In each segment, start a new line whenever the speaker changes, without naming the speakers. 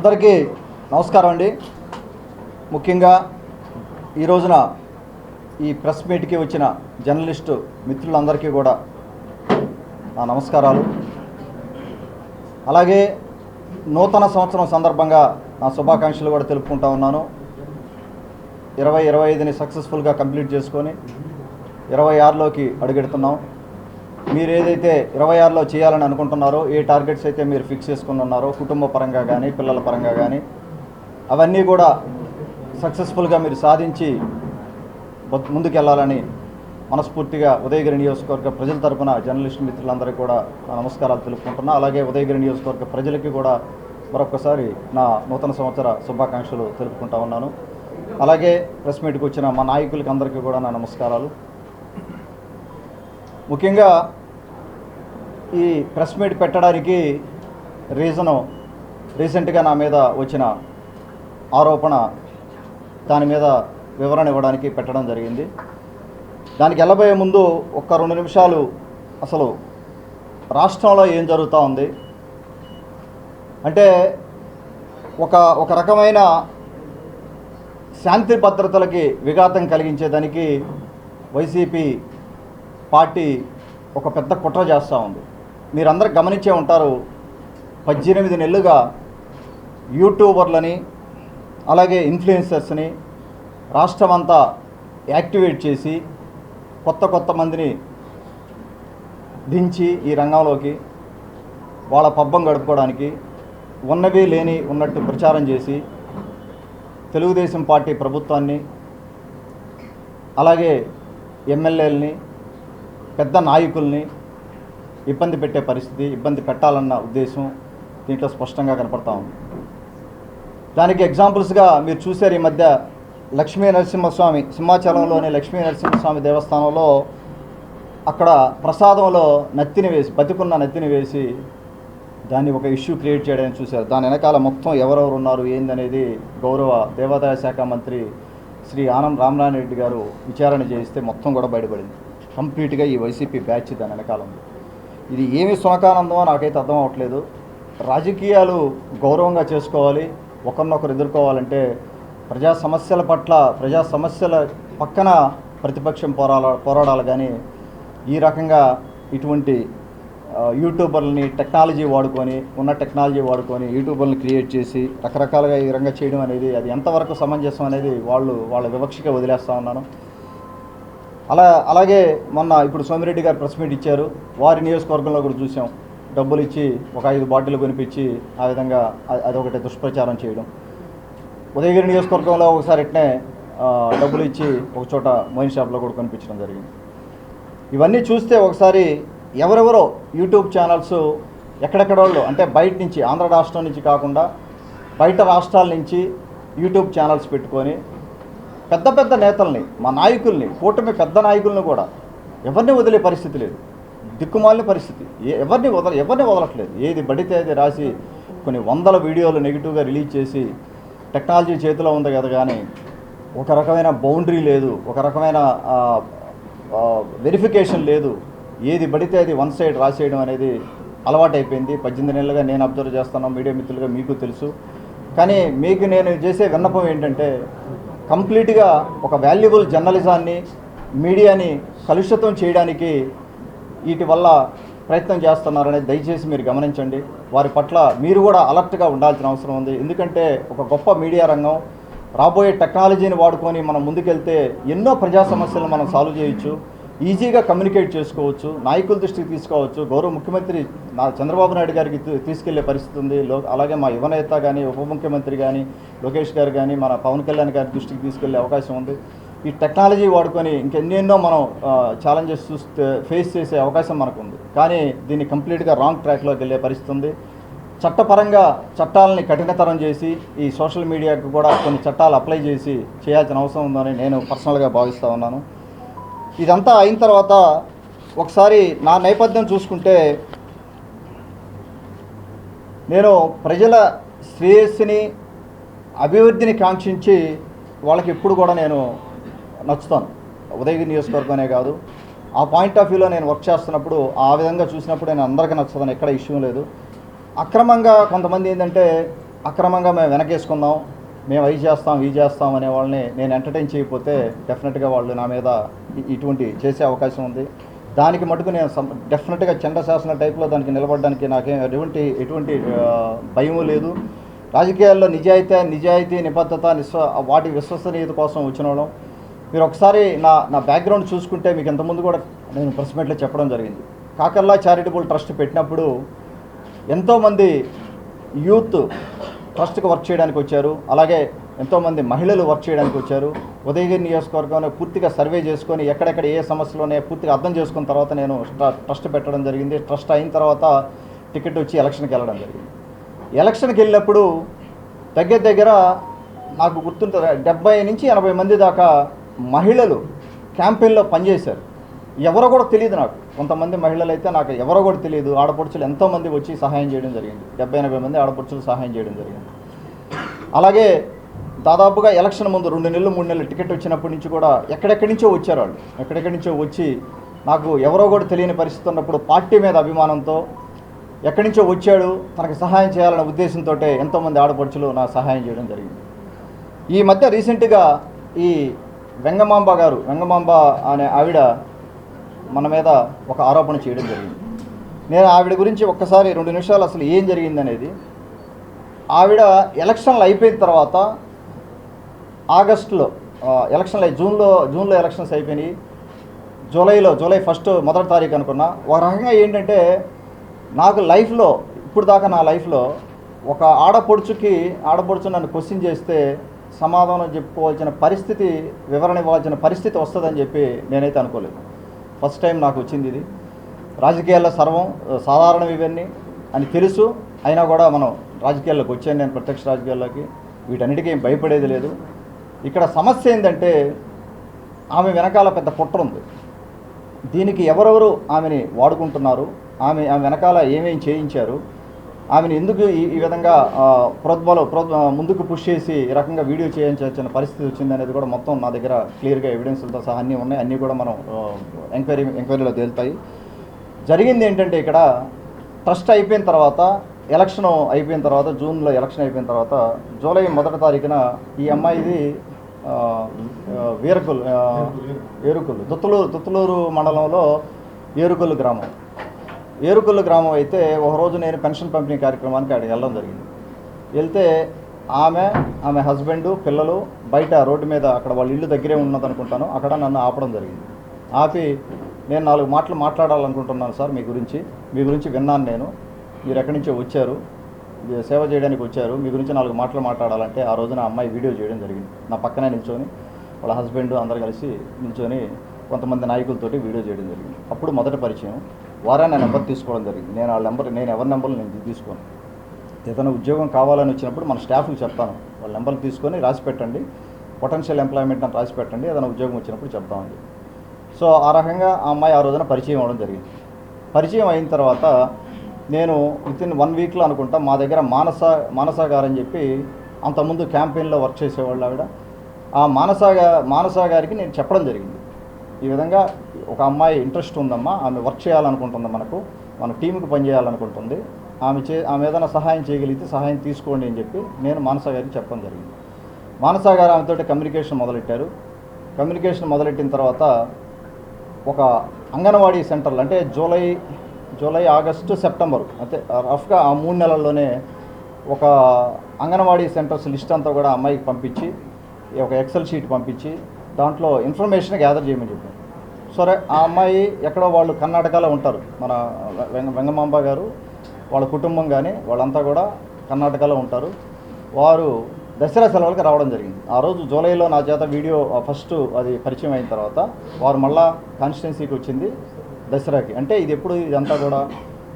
అందరికీ నమస్కారం అండి. ముఖ్యంగా ఈ రోజున ఈ ప్రెస్ మీట్కి వచ్చిన జర్నలిస్టు మిత్రులందరికీ కూడా నా నమస్కారాలు. అలాగే నూతన సంవత్సరం సందర్భంగా నా శుభాకాంక్షలు కూడా తెలుపుకుంటా ఉన్నాను. 2025ని సక్సెస్ఫుల్గా కంప్లీట్ చేసుకొని 26లోకి అడుగెడుతున్నాం. మీరు ఏదైతే 26లో చేయాలని అనుకుంటున్నారో, ఏ టార్గెట్స్ అయితే మీరు ఫిక్స్ చేసుకుని ఉన్నారో, కుటుంబ పరంగా కానీ పిల్లల పరంగా కానీ, అవన్నీ కూడా సక్సెస్ఫుల్గా మీరు సాధించి ముందుకెళ్లాలని మనస్ఫూర్తిగా ఉదయగిరి నియోజకవర్గ ప్రజల తరపున జర్నలిస్ట్ మిత్రులందరికీ కూడా నమస్కారాలు తెలుపుకుంటున్నా. అలాగే ఉదయగిరి నియోజకవర్గ ప్రజలకి కూడా మరొకసారి నా నూతన సంవత్సర శుభాకాంక్షలు తెలుపుకుంటా ఉన్నాను. అలాగే ప్రెస్ మీట్కి వచ్చిన మా నాయకులకి అందరికీ కూడా నా నమస్కారాలు. ముఖ్యంగా ఈ ప్రెస్ మీట్ పెట్టడానికి రీసెంట్గా నా మీద వచ్చిన ఆరోపణ, దాని మీద వివరణ ఇవ్వడానికి పెట్టడం జరిగింది. దానికి వెళ్ళబోయే ముందు ఒక్క 2 నిమిషాలు అసలు రాష్ట్రంలో ఏం జరుగుతూ ఉంది అంటే, ఒక రకమైన శాంతి భద్రతలకి విఘాతం కలిగించేదానికి వైసీపీ పార్టీ ఒక పెద్ద కుట్ర చేస్తూ ఉంది. మీరందరూ గమనించే ఉంటారు, 18 నెలలుగా యూట్యూబర్లని అలాగే ఇన్ఫ్లుయెన్సర్స్ని రాష్ట్రమంతా యాక్టివేట్ చేసి కొత్త మందిని దించి ఈ రంగంలోకి వాళ్ళ పబ్బం గడుపుకోవడానికి ఉన్నవి లేని ఉన్నట్టు ప్రచారం చేసి తెలుగుదేశం పార్టీ ప్రభుత్వాన్ని అలాగే ఎమ్మెల్యేలని పెద్ద నాయకుల్ని ఇబ్బంది పెట్టే పరిస్థితి, ఇబ్బంది పెట్టాలన్న ఉద్దేశం దీంట్లో స్పష్టంగా కనపడతా ఉంది. దానికి ఎగ్జాంపుల్స్గా మీరు చూశారు, ఈ మధ్య లక్ష్మీ నరసింహస్వామి, సింహాచలంలోని లక్ష్మీ నరసింహస్వామి దేవస్థానంలో అక్కడ ప్రసాదంలో నత్తిని వేసి, బతికున్న నత్తిని వేసి దాన్ని ఒక ఇష్యూ క్రియేట్ చేయడానికి చూశారు. దాని వెనకాల మొత్తం ఎవరెవరు ఉన్నారు ఏందనేది గౌరవ దేవాదాయ శాఖ మంత్రి శ్రీ ఆనం రామనారాయణ రెడ్డి గారు విచారణ చేయిస్తే మొత్తం కూడా బయటపడింది. కంప్లీట్గా ఈ వైసీపీ బ్యాచ్ దాని వెనకాల ఉంది. ఇది ఏమి సునకానందమో నాకైతే అర్థం అవ్వట్లేదు. రాజకీయాలు గౌరవంగా చేసుకోవాలి, ఒకరినొకరు ఎదుర్కోవాలంటే ప్రజా సమస్యల పట్ల, ప్రజా సమస్యల పక్కన ప్రతిపక్షం పోరాడాలి. కానీ ఈ రకంగా ఇటువంటి యూట్యూబర్లని టెక్నాలజీ వాడుకొని యూట్యూబర్ని క్రియేట్ చేసి రకరకాలుగా ఈ రంగా చేయడం అనేది అది ఎంతవరకు సమంజసం అనేది వాళ్ళ వివక్షగా వదిలేస్తూ ఉన్నాను. అలాగే మొన్న ఇప్పుడు సోమిరెడ్డి గారు ప్రెస్ మీట్ ఇచ్చారు. వారి నియోజకవర్గంలో కూడా చూసాం, డబ్బులు ఇచ్చి ఒక 5 బాటిల్ కొనిపించి ఆ విధంగా అదొకటి దుష్ప్రచారం చేయడం. ఉదయగిరి నియోజకవర్గంలో ఒకసారి ఇట్నే డబ్బులు ఇచ్చి ఒక చోట వైన్ షాప్లో కూడా కొనిపించడం జరిగింది. ఇవన్నీ చూస్తే ఒకసారి ఎవరెవరో యూట్యూబ్ ఛానల్స్ ఎక్కడెక్కడోళ్ళు, అంటే బయట నుంచి, ఆంధ్ర రాష్ట్రం నుంచి కాకుండా బయట రాష్ట్రాల నుంచి యూట్యూబ్ ఛానల్స్ పెట్టుకొని పెద్ద నేతల్ని, మా నాయకుల్ని, కూటమి పెద్ద నాయకుల్ని కూడా ఎవరిని వదిలే పరిస్థితి లేదు. దిక్కుమాలిన పరిస్థితి, ఎవరిని వదలట్లేదు. ఏది పడితే అది రాసి కొన్ని 100 వీడియోలు నెగిటివ్గా రిలీజ్ చేసి టెక్నాలజీ చేతిలో ఉంది కదా, కానీ ఒక రకమైన బౌండరీ లేదు, ఒక రకమైన వెరిఫికేషన్ లేదు. ఏది పడితే అది వన్ సైడ్ రాసేయడం అనేది అలవాటైపోయింది. 18 నెలలుగా నేను అబ్జర్వ్ చేస్తున్నాను, మీడియా మిత్రులుగా మీకు తెలుసు. కానీ మీకు నేను చేసే విన్నపం ఏంటంటే, కంప్లీట్గా ఒక వాల్యుబుల్ జర్నలిజాన్ని, మీడియాని కలుషితం చేయడానికి వీటి వల్ల ప్రయత్నం చేస్తున్నారనేది దయచేసి మీరు గమనించండి. వారి పట్ల మీరు కూడా అలర్ట్గా ఉండాల్సిన అవసరం ఉంది. ఎందుకంటే ఒక గొప్ప మీడియా రంగం, రాబోయే టెక్నాలజీని వాడుకొని మనం ముందుకెళ్తే ఎన్నో ప్రజా సమస్యలను మనం సాల్వ్ చేయొచ్చు, ఈజీగా కమ్యూనికేట్ చేసుకోవచ్చు, నాయకుల దృష్టికి తీసుకోవచ్చు. గౌరవ ముఖ్యమంత్రి చంద్రబాబు నాయుడు గారికి తీసుకెళ్లే పరిస్థితి ఉంది. అలాగే మా యువనేత కానీ, ఉప ముఖ్యమంత్రి కానీ, లోకేష్ గారు కానీ, మన పవన్ కళ్యాణ్ గారి దృష్టికి తీసుకెళ్లే అవకాశం ఉంది. ఈ టెక్నాలజీ వాడుకొని ఇంకెన్నెన్నో మనం ఛాలెంజెస్ ఫేస్ చేసే అవకాశం మనకు ఉంది. కానీ దీన్ని కంప్లీట్గా రాంగ్ ట్రాక్లోకి వెళ్ళే పరిస్థితి ఉంది. చట్టపరంగా చట్టాలని కఠినతరం చేసి ఈ సోషల్ మీడియాకు కూడా కొన్ని చట్టాలు అప్లై చేసి చేయాల్సిన అవసరం ఉందని నేను పర్సనల్గా భావిస్తూ ఉన్నాను. ఇదంతా అయిన తర్వాత ఒకసారి నా నేపథ్యం చూసుకుంటే, నేను ప్రజల శ్రేయస్సుని, అభివృద్ధిని కాంక్షించి వాళ్ళకి ఎప్పుడు కూడా నేను నచ్చుతాను. ఉదయగిరి నియోజకవర్గమే కాదు, ఆ పాయింట్ ఆఫ్ వ్యూలో నేను వర్క్ చేస్తున్నప్పుడు ఆ విధంగా చూసినప్పుడు నేను అందరికీ నచ్చుతాను, ఎక్కడ ఇష్యూ లేదు. అక్రమంగా కొంతమంది ఏంటంటే అక్రమంగా మేము వెనకేసుకుందాం, మేము అవి చేస్తాం అనే వాళ్ళని నేను ఎంటర్టైన్ చేయకపోతే డెఫినెట్గా వాళ్ళు నా మీద ఇటువంటి చేసే అవకాశం ఉంది. దానికి మటుకు నేను డెఫినెట్గా చండశాసన టైప్లో దానికి నిలబడడానికి నాకేం ఎటువంటి భయము లేదు. రాజకీయాల్లో నిజాయితీ నిబద్ధత వాటి విశ్వసనీయత కోసం వచ్చిన వాళ్ళం. మీరు ఒకసారి నా బ్యాక్గ్రౌండ్ చూసుకుంటే మీకు ఇంతకుముందు కూడా నేను ప్రెస్ మీట్లో చెప్పడం జరిగింది. కాకర్లా చారిటబుల్ ట్రస్ట్ పెట్టినప్పుడు ఎంతోమంది యూత్ ట్రస్ట్కి వర్క్ చేయడానికి వచ్చారు, అలాగే ఎంతోమంది మహిళలు వర్క్ చేయడానికి వచ్చారు. ఉదయగిరి నియోజకవర్గంలో పూర్తిగా సర్వే చేసుకొని ఎక్కడెక్కడ ఏ సమస్యలు ఉన్నాయో పూర్తిగా అర్థం చేసుకున్న తర్వాత నేను ట్రస్ట్ పెట్టడం జరిగింది. ట్రస్ట్ అయిన తర్వాత టికెట్ వచ్చి ఎలక్షన్కి వెళ్ళడం జరిగింది. ఎలక్షన్కి వెళ్ళినప్పుడు దగ్గర నాకు గుర్తుంటుంది 70 నుంచి 80 మంది దాకా మహిళలు క్యాంపెయిన్లో పనిచేశారు. ఎవరో కూడా తెలియదు నాకు. కొంతమంది మహిళలు అయితే నాకు ఎవరో కూడా తెలియదు. ఆడపడుచులు ఎంతోమంది వచ్చి సహాయం చేయడం జరిగింది. 70-80 మంది ఆడపడుచులు సహాయం చేయడం జరిగింది. అలాగే దాదాపుగా ఎలక్షన్ ముందు 2 నెలలు 3 నెలలు టికెట్ వచ్చినప్పటి నుంచి కూడా ఎక్కడెక్కడి నుంచో వచ్చారు వాళ్ళు. ఎక్కడెక్కడి నుంచో వచ్చి నాకు ఎవరో కూడా తెలియని పరిస్థితి ఉన్నప్పుడు పార్టీ మీద అభిమానంతో ఎక్కడి నుంచో వచ్చాడు, తనకు సహాయం చేయాలనే ఉద్దేశంతో ఎంతోమంది ఆడపడుచులు నాకు సహాయం చేయడం జరిగింది. ఈ మధ్య రీసెంట్గా ఈ వెంగమాంబ అనే ఆవిడ మన మీద ఒక ఆరోపణ చేయడం జరిగింది. నేను ఆవిడ గురించి ఒక్కసారి 2 నిమిషాలు అసలు ఏం జరిగింది అనేది. ఆవిడ ఎలక్షన్లు అయిపోయిన తర్వాత ఆగస్టులో ఎలక్షన్లు జూన్లో ఎలక్షన్స్ అయిపోయినాయి. జూలై 1 మొదటి తారీఖు అనుకున్నా. ఒక రకంగా ఏంటంటే నాకు లైఫ్లో ఇప్పుడు దాకా నా లైఫ్లో ఒక ఆడపడుచు నన్ను క్వశ్చన్ చేస్తే సమాధానం చెప్పుకోవాల్సిన పరిస్థితి, వివరణ ఇవ్వాల్సిన పరిస్థితి వస్తుందని చెప్పి నేనైతే అనుకోలేదు. ఫస్ట్ టైం నాకు వచ్చింది ఇది. రాజకీయాల్లో సాధారణం ఇవన్నీ అని తెలుసు, అయినా కూడా మనం రాజకీయాల్లోకి వచ్చాను. నేను ప్రత్యక్ష రాజకీయాల్లోకి వీటన్నిటికీ ఏం భయపడేది లేదు. ఇక్కడ సమస్య ఏంటంటే ఆమె వెనకాల పెద్ద కుట్ర ఉంది. దీనికి ఎవరెవరు ఆమెని వాడుకుంటున్నారు, ఆమె వెనకాల ఏమేం చేయించారు, ఆమెను ఎందుకు ఈ విధంగా ముందుకు పుష్ చేసి ఈ రకంగా వీడియో చేయించాల్సిన పరిస్థితి వచ్చింది అనేది కూడా మొత్తం నా దగ్గర క్లియర్గా ఎవిడెన్స్లతో సహా అన్నీ ఉన్నాయి. అన్నీ కూడా మనం ఎంక్వైరీలో తేలుతాయి. జరిగింది ఏంటంటే ఇక్కడ ట్రస్ట్ అయిపోయిన తర్వాత ఎలక్షన్ అయిపోయిన తర్వాత జూన్లో ఎలక్షన్ అయిపోయిన తర్వాత జూలై 1 తారీఖున ఈ అమ్మాయిది ఏరుకొల్లు దుత్తలూరు మండలంలో ఏరుకొల్లు గ్రామం అయితే ఒకరోజు నేను పెన్షన్ పంపిణీ కార్యక్రమానికి అక్కడికి వెళ్ళడం జరిగింది. వెళ్తే ఆమె హస్బెండు పిల్లలు బయట రోడ్డు మీద అక్కడ వాళ్ళ ఇల్లు దగ్గరే ఉన్నదనుకుంటాను, అక్కడ నన్ను ఆపడం జరిగింది. ఆపి నేను 4 మాటలు మాట్లాడాలనుకుంటున్నాను సార్, మీ గురించి విన్నాను, మీరు ఎక్కడి నుంచో వచ్చారు, సేవ చేయడానికి వచ్చారు, మీ గురించి 4 మాటలు మాట్లాడాలంటే ఆ రోజున అమ్మాయి వీడియో చేయడం జరిగింది. నా పక్కనే నిల్చొని వాళ్ళ హస్బెండ్ అందరు కలిసి నిల్చొని కొంతమంది నాయకులతోటి వీడియో చేయడం జరిగింది. అప్పుడు మొదటి పరిచయం. వారాన్ని నా నెంబర్ తీసుకోవడం జరిగింది. నేను ఎవరి నెంబర్లు నేను తీసుకోను. ఏదైనా ఉద్యోగం కావాలని వచ్చినప్పుడు మన స్టాఫ్కి చెప్తాను, వాళ్ళ నెంబర్లు తీసుకొని రాసి పెట్టండి, పొటెన్షియల్ ఎంప్లాయ్మెంట్ అని రాసి పెట్టండి, ఏదైనా ఉద్యోగం వచ్చినప్పుడు చెప్తామండి. సో ఆ రకంగా ఆ అమ్మాయి ఆ రోజున పరిచయం అవ్వడం జరిగింది. పరిచయం అయిన తర్వాత నేను వితిన్ 1 వీక్లో అనుకుంటా మా దగ్గర మానస గారని చెప్పి అంతకుముందు క్యాంపెయిన్లో వర్క్ చేసేవాళ్ళు ఆవిడ. ఆ మానస గారికి నేను చెప్పడం జరిగింది, ఈ విధంగా ఒక అమ్మాయి ఇంట్రెస్ట్ ఉందమ్మా, ఆమె వర్క్ చేయాలనుకుంటుంది, మన టీంకి పనిచేయాలనుకుంటుంది, ఆమె ఏదైనా సహాయం చేయగలిగితే సహాయం తీసుకోండి అని చెప్పి నేను మానస గారికి చెప్పడం జరిగింది. మానస గారు ఆమెతో కమ్యూనికేషన్ మొదలెట్టారు. కమ్యూనికేషన్ మొదలెట్టిన తర్వాత ఒక అంగన్వాడీ సెంటర్లు అంటే జూలై ఆగస్టు సెప్టెంబరు అంటే రఫ్గా ఆ 3 నెలల్లోనే ఒక అంగన్వాడీ సెంటర్స్ లిస్ట్ అంతా కూడా అమ్మాయికి పంపించి ఒక ఎక్సెల్ షీట్ పంపించి దాంట్లో ఇన్ఫర్మేషన్ గ్యాదర్ చేయమని చెప్పాను. సరే, ఆ అమ్మాయి ఎక్కడో వాళ్ళు కర్ణాటకలో ఉంటారు, మన వెంగమాంబ గారు వాళ్ళ కుటుంబం కానీ వాళ్ళంతా కూడా కర్ణాటకలో ఉంటారు. వారు దసరా సెలవులకి రావడం జరిగింది. ఆ రోజు జూలైలో నా చేత వీడియో ఫస్ట్ అది పరిచయం అయిన తర్వాత వారు మళ్ళా కాన్స్టిట్యున్సీకి వచ్చింది దసరాకి. అంటే ఇదంతా కూడా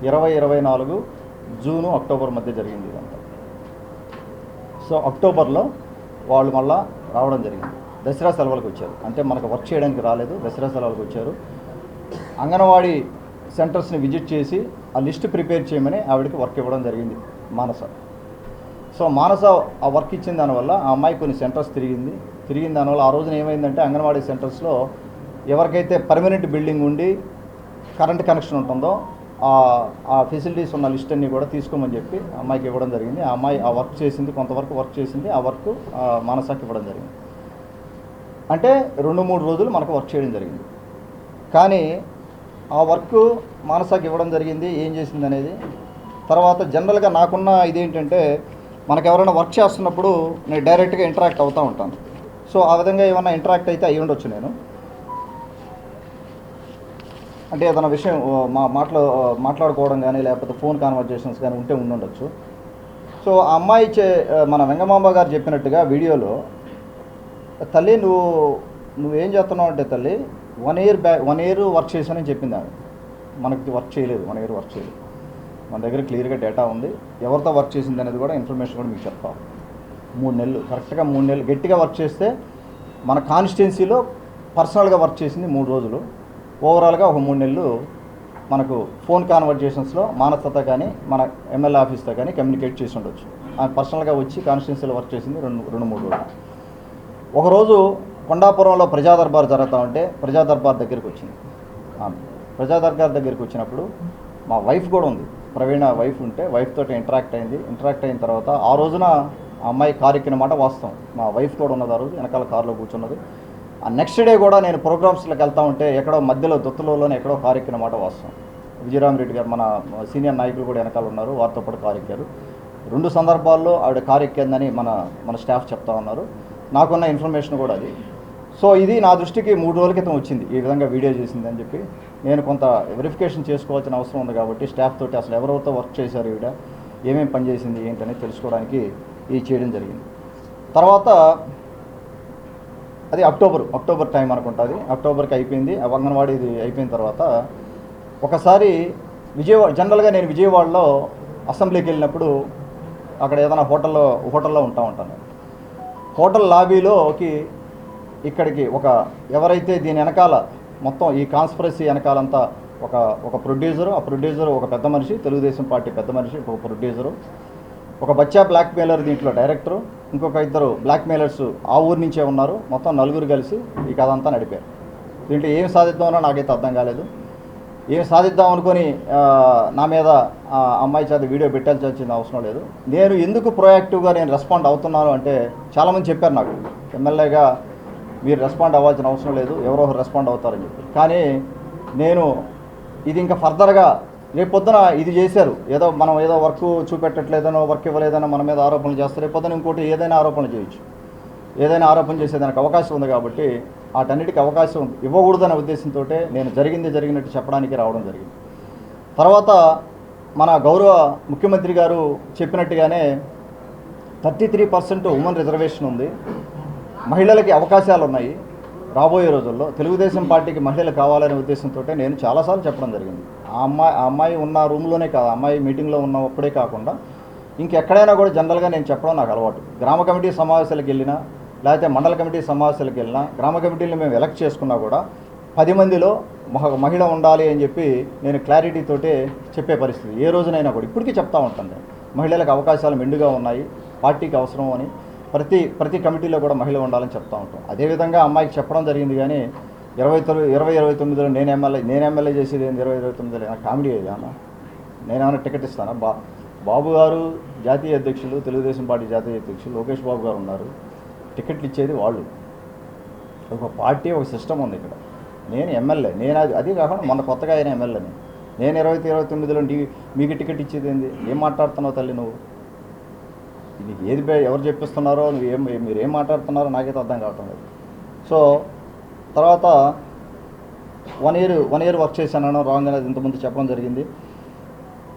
2024 జూను అక్టోబర్ మధ్య జరిగింది ఇదంతా. సో అక్టోబర్లో వాళ్ళు మళ్ళా రావడం జరిగింది. దసరా సెలవులకు వచ్చారు, అంటే మనకు వర్క్ చేయడానికి రాలేదు, దసరా సెలవులకు వచ్చారు. అంగన్వాడీ సెంటర్స్ని విజిట్ చేసి ఆ లిస్ట్ ప్రిపేర్ చేయమని ఆవిడకి వర్క్ ఇవ్వడం జరిగింది మానస. సో మానస ఆ వర్క్ ఇచ్చిన దానివల్ల ఆ అమ్మాయి కొన్ని సెంటర్స్ తిరిగిన దానివల్ల ఆ రోజున ఏమైందంటే అంగన్వాడీ సెంటర్స్లో ఎవరికైతే పర్మనెంట్ బిల్డింగ్ ఉండి కరెంట్ కనెక్షన్ ఉంటుందో ఆ ఫెసిలిటీస్ ఉన్న లిస్ట్ అన్నీ కూడా తీసుకోమని చెప్పి అమ్మాయికి ఇవ్వడం జరిగింది. ఆ అమ్మాయి ఆ వర్క్ చేసింది, కొంతవరకు వర్క్ చేసింది. ఆ వర్క్ మానసాకి ఇవ్వడం జరిగింది. అంటే 2-3 రోజులు మనకు వర్క్ చేయడం జరిగింది. కానీ ఆ వర్క్ మానసాకి ఇవ్వడం జరిగింది. ఏం చేసింది అనేది తర్వాత జనరల్గా నాకున్న ఇదేంటంటే, మనకు ఎవరైనా వర్క్ చేస్తున్నప్పుడు నేను డైరెక్ట్గా ఇంటరాక్ట్ అవుతూ ఉంటాను. సో ఆ విధంగా ఏమైనా ఇంటరాక్ట్ అయితే అయ్యి ఉండొచ్చు. నేను అంటే ఏదైనా విషయం మాట్లాడుకోవడం కానీ లేకపోతే ఫోన్ కాన్వర్జేషన్స్ కానీ ఉంటే ఉండొచ్చు. సో ఆ అమ్మాయి మన వెంగమాంబ గారు చెప్పినట్టుగా వీడియోలో, తల్లి నువ్వేం చేస్తున్నావు అంటే, తల్లి 1 year వర్క్ చేశానని చెప్పింది ఆమె. మనకి వర్క్ చేయలేదు, 1 year వర్క్ చేయలేదు. మన దగ్గర క్లియర్గా డేటా ఉంది. ఎవరితో వర్క్ చేసింది అనేది కూడా ఇన్ఫర్మేషన్ కూడా మీకు చెప్తాం. 3 నెలలు కరెక్ట్గా 3 నెలలు గట్టిగా వర్క్ చేస్తే మన కాన్స్టిట్యున్సీలో పర్సనల్గా వర్క్ చేసింది 3 రోజులు. ఓవరాల్గా ఒక 3 నెలలు మనకు ఫోన్ కాన్వర్జేషన్స్లో మానసతో కానీ మన ఎమ్మెల్యే ఆఫీస్తో కానీ కమ్యూనికేట్ చేసి ఉండొచ్చు. ఆమె పర్సనల్గా వచ్చి కాన్స్టిట్యున్సీలో వర్క్ చేసింది 2-3 రోజులు. ఒకరోజు కొండాపురంలో ప్రజా దర్బార్ జరుగుతూ ఉంటే ప్రజా దర్బార్ దగ్గరికి వచ్చింది. ప్రజా దర్బార్ దగ్గరికి వచ్చినప్పుడు మా వైఫ్ కూడా ఉంది, ప్రవీణ వైఫ్ ఉంటే వైఫ్ తోటి ఇంటరాక్ట్ అయింది. ఇంటరాక్ట్ అయిన తర్వాత ఆ రోజున ఆ అమ్మాయి కారు ఎక్కిన మాట వాస్తవం. మా వైఫ్ కూడా ఉన్నది ఆ రోజు, వెనకాల కారులో కూర్చున్నది. ఆ నెక్స్ట్ డే కూడా నేను ప్రోగ్రామ్స్లోకి వెళ్తూ ఉంటే ఎక్కడో మధ్యలో దొత్తులోనే ఎక్కడో కారు ఎక్కిన మాట వాస్తవం. విజయరామరెడ్డి గారు మన సీనియర్ నాయకులు కూడా వెనకాల ఉన్నారు, వారితో పాటు కారు ఎక్కారు. 2 సందర్భాల్లో ఆవిడ కారు ఎక్కిందని మన స్టాఫ్ చెప్తా ఉన్నారు. నాకున్న ఇన్ఫర్మేషన్ కూడా అది. సో ఇది నా దృష్టికి 3 రోజుల క్రితం వచ్చింది, ఈ విధంగా వీడియో చేసింది అని చెప్పి. నేను కొంత వెరిఫికేషన్ చేసుకోవాల్సిన అవసరం ఉంది కాబట్టి స్టాఫ్ తోటి అసలు ఎవరెవరితో వర్క్ చేశారు, ఈవిడ ఏమేమి పని చేసింది ఏంటని తెలుసుకోవడానికి ఇది చేయడం జరిగింది. తర్వాత అది అక్టోబర్ టైం అనుకుంటుంది. అక్టోబర్కి అయిపోయింది. అంగన్వాడీ ఇది అయిపోయిన తర్వాత ఒకసారి జనరల్గా నేను విజయవాడలో అసెంబ్లీకి వెళ్ళినప్పుడు అక్కడ ఏదైనా హోటల్లో ఉంటాను. హోటల్ లాబీలోకి ఇక్కడికి ఎవరైతే దీని వెనకాల మొత్తం ఈ కాన్స్పిరసీ వెనకాలంతా ఒక ప్రొడ్యూసరు, ఆ ప్రొడ్యూసరు ఒక పెద్ద మనిషి, తెలుగుదేశం పార్టీ పెద్ద మనిషి, ఒక ప్రొడ్యూసరు, ఒక బచ్చా బ్లాక్మెయిలర్ దీంట్లో డైరెక్టరు, ఇంకొక 2 బ్లాక్మెయిలర్స్ ఆ ఊరు నుంచే ఉన్నారు. మొత్తం 4 కలిసి ఈ కథ అంతా నడిపారు. దీంట్లో ఏం సాధిద్దామో నాకైతే అర్థం కాలేదు. ఏం సాధిద్దాం అనుకొని నా మీద అమ్మాయి చేత వీడియో పెట్టాల్సిన అవసరం లేదు. నేను ఎందుకు ప్రొయాక్టివ్గా నేను రెస్పాండ్ అవుతున్నాను అంటే, చాలామంది చెప్పారు నాకు, ఎమ్మెల్యేగా మీరు రెస్పాండ్ అవ్వాల్సిన అవసరం లేదు, ఎవరో ఒకరు రెస్పాండ్ అవుతారని చెప్పి. కానీ నేను ఇది ఇంకా ఫర్దర్గా రేపొద్దున ఇది చేశారు, మనం ఏదో వర్క్ చూపెట్టట్లేదనో వర్క్ ఇవ్వలేదనో మన మీద ఆరోపణలు చేస్తారు. రేపొద్దున ఇంకోటి ఏదైనా ఆరోపణలు చేయొచ్చు, ఏదైనా ఆరోపణ చేసేదానికి అవకాశం ఉంది. కాబట్టి వాటన్నిటికీ అవకాశం ఇవ్వకూడదనే ఉద్దేశంతో నేను జరిగినట్టు చెప్పడానికి రావడం జరిగింది. తర్వాత మన గౌరవ ముఖ్యమంత్రి గారు చెప్పినట్టుగానే 33% ఉమెన్ రిజర్వేషన్ ఉంది, మహిళలకి అవకాశాలు ఉన్నాయి. రాబోయే రోజుల్లో తెలుగుదేశం పార్టీకి మహిళలు కావాలనే ఉద్దేశంతో నేను చాలాసార్లు చెప్పడం జరిగింది. ఆ అమ్మాయి ఉన్న రూమ్లోనే కాదు, అమ్మాయి మీటింగ్లో ఉన్నప్పుడే కాకుండా ఇంకెక్కడైనా కూడా జనరల్గా నేను చెప్పడం నాకు అలవాటు. గ్రామ కమిటీ సమావేశాలకు వెళ్ళినా, లేకపోతే మండల కమిటీ సమావేశాలకు వెళ్ళినా, గ్రామ కమిటీలను మేము ఎలక్ట్ చేసుకున్నా కూడా 10 మందిలో మహిళ ఉండాలి అని చెప్పి నేను క్లారిటీతోటే చెప్పే పరిస్థితి ఏ రోజునైనా కూడా ఇప్పటికీ చెప్తా ఉంటాను. మహిళలకు అవకాశాలు మెండుగా ఉన్నాయి, పార్టీకి అవసరం అని ప్రతి కమిటీలో కూడా మహిళ ఉండాలని చెప్తూ ఉంటాం. అదేవిధంగా అమ్మాయికి చెప్పడం జరిగింది. కానీ 2029లో నేను ఎమ్మెల్యే చేసేది ఏంది? 2029లో నాకు కామెడీ అయ్యాను. నేనేమైనా టికెట్ ఇస్తానా? బాబు గారు జాతీయ అధ్యక్షులు, తెలుగుదేశం పార్టీ జాతీయ అధ్యక్షులు లోకేష్ బాబు గారు ఉన్నారు. టికెట్లు ఇచ్చేది వాళ్ళు. ఒక పార్టీ, ఒక సిస్టమ్ ఉంది ఇక్కడ. నేను ఎమ్మెల్యే, అది కాకుండా మొన్న కొత్తగా అయిన ఎమ్మెల్యేని. నేను 2029లో మీకు టికెట్ ఇచ్చేది ఏంది? ఏం మాట్లాడుతున్నావు తల్లి నువ్వు? నీకు ఏది ఎవరు చెప్పిస్తున్నారో, మీరు ఏం మాట్లాడుతున్నారో నాకైతే అర్థం కావటం లేదు. సో తర్వాత 1 year వర్క్ చేశాను రాంగ్ అనేది ఇంతకుముందు చెప్పడం జరిగింది.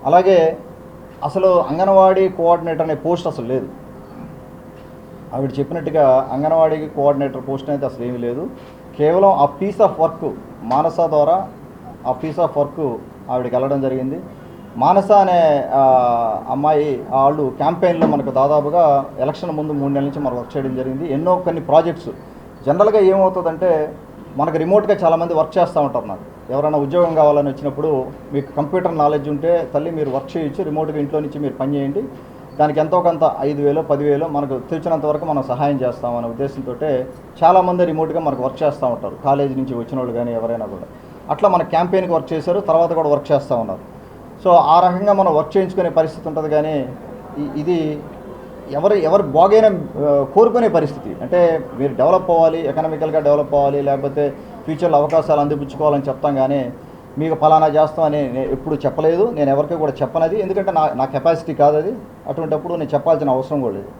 అలాగే అసలు అంగన్వాడీ కోఆర్డినేటర్ అనే పోస్ట్ అసలు లేదు. ఆవిడ చెప్పినట్టుగా అంగన్వాడీ కోఆర్డినేటర్ పోస్ట్ అయితే అసలు ఏమీ లేదు. కేవలం ఆ పీస్ ఆఫ్ వర్క్ మానస ద్వారా ఆ పీస్ ఆఫ్ వర్క్ ఆవిడకి వెళ్ళడం జరిగింది. మానస అనే అమ్మాయి వాళ్ళు క్యాంపెయిన్లో మనకు దాదాపుగా ఎలక్షన్ ముందు 3 నెలల నుంచి మనం వర్క్ చేయడం జరిగింది. కొన్ని ప్రాజెక్ట్స్ జనరల్గా ఏమవుతుందంటే, మనకు రిమోట్గా చాలామంది వర్క్ చేస్తూ ఉంటారు. నాకు ఎవరైనా ఉద్యోగం కావాలని వచ్చినప్పుడు, మీకు కంప్యూటర్ నాలెడ్జ్ ఉంటే తల్లి మీరు వర్క్ చేయొచ్చు, రిమోట్గా ఇంట్లో నుంచి మీరు పని చేయండి, దానికి ఎంతో కొంత 5,000 10,000 మనకు తెలిసినంత వరకు మనం సహాయం చేస్తామనే ఉద్దేశంతో చాలామంది రిమోట్గా మనకు వర్క్ చేస్తూ ఉంటారు. కాలేజీ నుంచి వచ్చిన వాళ్ళు కానీ ఎవరైనా కూడా అట్లా మన క్యాంపెయిన్కి వర్క్ చేశారు. తర్వాత కూడా వర్క్ చేస్తూ ఉన్నారు. సో ఆ రకంగా మనం వర్క్ చేయించుకునే పరిస్థితి ఉంటుంది. కానీ ఇది ఎవరు బాగైనా కోరుకునే పరిస్థితి. అంటే మీరు డెవలప్ అవ్వాలి, ఎకనామికల్గా డెవలప్ అవ్వాలి, లేకపోతే ఫ్యూచర్లో అవకాశాలు అందిపుచ్చుకోవాలని చెప్తాం. కానీ మీకు ఫలానా చేస్తామని ఎప్పుడు చెప్పలేదు, నేను ఎవరికి కూడా చెప్పనది. ఎందుకంటే నా కెపాసిటీ కాదు అది. అటువంటిప్పుడు నేను చెప్పాల్సిన అవసరం కూడా లేదు.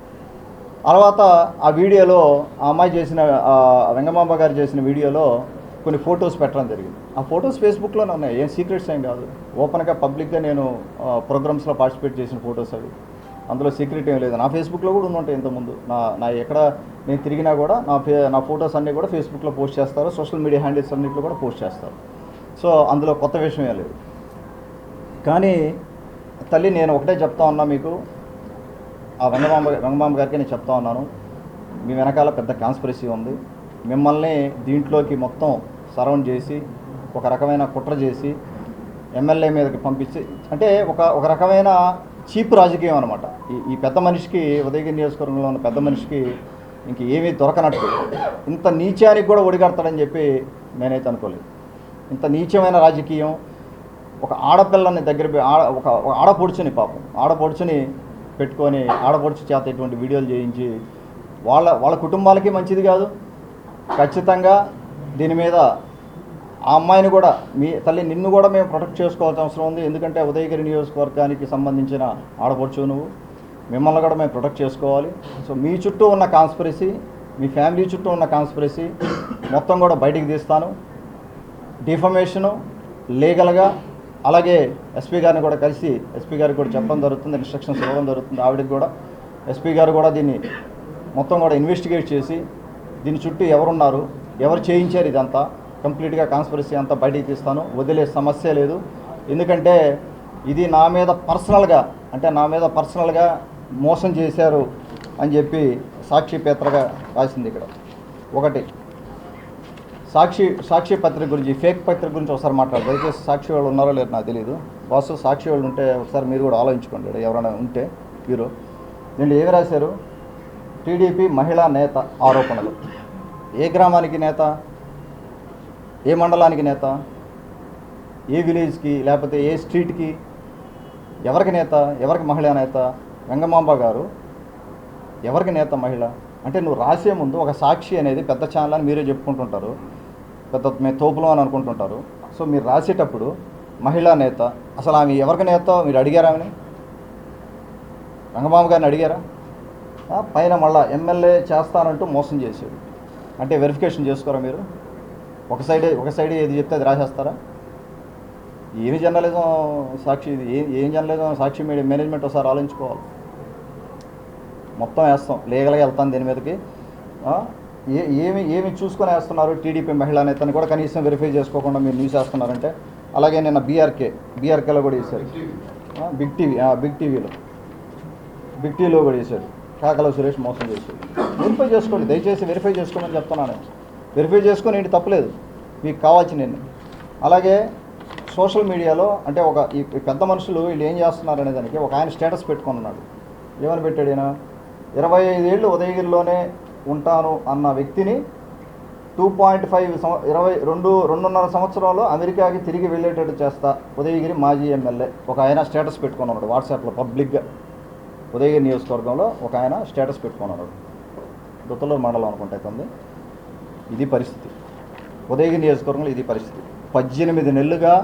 తర్వాత ఆ వీడియోలో ఆ అమ్మాయి చేసిన వెంగమాంబ గారు చేసిన వీడియోలో కొన్ని ఫొటోస్ పెట్టడం జరిగింది. ఆ ఫొటోస్ ఫేస్బుక్లోనే ఉన్నాయి, ఏం సీక్రెట్స్ ఏం కాదు. ఓపెన్గా పబ్లిక్గా నేను ప్రోగ్రామ్స్లో పార్టిసిపేట్ చేసిన ఫొటోస్ అవి. అందులో సీక్రెట్ ఏం లేదు. నా ఫేస్బుక్లో కూడా ఉండుంటాయి ఇంతకుముందు. నా ఎక్కడ నేను తిరిగినా కూడా నా ఫొటోస్ అన్నీ కూడా ఫేస్బుక్లో పోస్ట్ చేస్తారు, సోషల్ మీడియా హ్యాండిల్స్ అన్నింటిలో కూడా పోస్ట్ చేస్తారు. సో అందులో కొత్త విషయం ఏం లేదు. కానీ తల్లి, నేను ఒకటే చెప్తా ఉన్నా మీకు, ఆ వెంగమాంబ గారికి నేను చెప్తా ఉన్నాను, మీ వెనకాల పెద్ద కాన్స్పిరసీ ఉంది. మిమ్మల్ని దీంట్లోకి మొత్తం సరౌండ్ చేసి ఒక రకమైన కుట్ర చేసి ఎమ్మెల్యే మీదకి పంపించి, అంటే ఒక రకమైన చీప్ రాజకీయం అనమాట. ఈ పెద్ద మనిషికి, ఉదయగిరి నియోజకవర్గంలో ఉన్న పెద్ద మనిషికి ఇంక ఏమీ దొరకనట్టు, ఇంత నీచానికి కూడా ఒడిగడతాడని చెప్పి నేనైతే అనుకోలేదు. ఇంత నీచమైన రాజకీయం, ఒక ఆడపిల్లని ఒక ఆడపొడుచుని, పాపం ఆడపొడుచుని పెట్టుకొని ఆడపడుచు చేత ఇటువంటి వీడియోలు చేయించి వాళ్ళ కుటుంబాలకి మంచిది కాదు. ఖచ్చితంగా దీని మీద ఆ అమ్మాయిని కూడా, మీ తల్లి నిన్ను కూడా మేము ప్రొటెక్ట్ చేసుకోవాల్సిన అవసరం ఉంది. ఎందుకంటే ఉదయగిరి నియోజకవర్గానికి సంబంధించిన ఆడపడుచు నువ్వు, మిమ్మల్ని కూడా మేము ప్రొటెక్ట్ చేసుకోవాలి. సో మీ చుట్టూ ఉన్న కాన్స్పిరసీ, మీ ఫ్యామిలీ చుట్టూ ఉన్న కాన్స్పిరసీ మొత్తం కూడా బయటికి తీస్తాను. డిఫమేషను లీగల్గా, అలాగే ఎస్పీ గారిని కూడా కలిసి ఎస్పీ గారికి కూడా చెప్పడం జరుగుతుంది, ఇన్స్ట్రక్షన్స్ ఇవ్వడం జరుగుతుంది. ఆవిడకి కూడా ఎస్పీ గారు కూడా దీన్ని మొత్తం కూడా ఇన్వెస్టిగేట్ చేసి దీని చుట్టూ ఎవరున్నారు, ఎవరు చేయించారు, ఇదంతా కంప్లీట్గా కాన్స్పిరసీ అంతా బయటికి తీస్తాను. వదిలే సమస్య లేదు. ఎందుకంటే ఇది నా మీద పర్సనల్గా మోసం చేశారు అని చెప్పి సాక్షి పత్రిక రాసింది. ఇక్కడ ఒకటి సాక్షి పత్రిక గురించి, ఫేక్ పత్రిక గురించి ఒకసారి మాట్లాడారు. దయచేసి సాక్షి వాళ్ళు ఉన్నారో లేదో నాకు తెలియదు. బాసు సాక్షి వాళ్ళు ఉంటే ఒకసారి మీరు కూడా ఆలోచించుకోండి, ఎవరైనా ఉంటే మీరు. దీంట్లో ఏమి రాశారు? టీడీపీ మహిళా నేత ఆరోపణలు. ఏ గ్రామానికి నేత, ఏ మండలానికి నేత, ఏ విలేజ్కి, లేకపోతే ఏ స్ట్రీట్కి, ఎవరికి నేత, ఎవరికి మహిళా నేత? వెంగమాంబ గారు ఎవరికి నేత, మహిళ? అంటే నువ్వు రాసే ముందు ఒక సాక్షి అనేది పెద్ద ఛానల్ అని మీరే చెప్పుకుంటుంటారు, మేము తోపులో అని అనుకుంటుంటారు. సో మీరు రాసేటప్పుడు మహిళా నేత, అసలు ఆమె ఎవరికి నేత మీరు అడిగారా? ఆమెని, వెంగమాంబ గారిని అడిగారా? పైన మళ్ళీ ఎమ్మెల్యే చేస్తానంటూ మోసం చేశాడు. అంటే వెరిఫికేషన్ చేసుకోరా మీరు? ఒక సైడే ఏది చెప్తే అది రాసేస్తారా? ఏమి జర్నలిజం సాక్షి, ఇది ఏం జర్నలిజం సాక్షి మీడియా మేనేజ్మెంట్ ఒకసారి ఆలోచించుకోవాలి. మొత్తం వేస్తాం, లీగల్గా వెళ్తాను దీని మీదకి. ఏమి చూసుకొని వేస్తున్నారు? టీడీపీ మహిళా నేతని కూడా కనీసం వెరిఫై చేసుకోకుండా మీరు న్యూస్ వేస్తున్నారంటే. అలాగే నిన్న బీఆర్కేలో కూడా వేశారు, బిగ్ టీవీలో కూడా వేశాడు. కాకల సురేష్ మోసం చేశాడు. వెరిఫై చేసుకోండి, దయచేసి వెరిఫై చేసుకోమని చెప్తున్నాను. వెరిఫై చేసుకొని ఏంటి తప్పలేదు, మీకు కావాల్సిన. అలాగే సోషల్ మీడియాలో అంటే ఈ పెద్ద మనుషులు వీళ్ళు ఏం చేస్తున్నారు అనే దానికి ఒక ఆయన స్టేటస్ పెట్టుకొని ఉన్నాడు. ఏమని పెట్టాడు ఆయన? 25 ఏళ్ళు ఉదయగిరిలోనే ఉంటాను అన్న వ్యక్తిని 2.5 సంవత్సరంలో అమెరికాకి తిరిగి వెళ్ళేటట్టు చేస్తా ఉదయగిరి మాజీ ఎమ్మెల్యే ఒక ఆయన స్టేటస్ పెట్టుకొని ఉన్నాడు వాట్సాప్లో పబ్లిక్గా. ఉదయగిరి నియోజకవర్గంలో ఒక ఆయన స్టేటస్ పెట్టుకొని ఉన్నాడు. దుత్తలూరు మండలం అనుకుంటుంది. ఇది పరిస్థితి ఉదయగిరి నియోజకవర్గంలో, ఇది పరిస్థితి. 18 నెలలుగా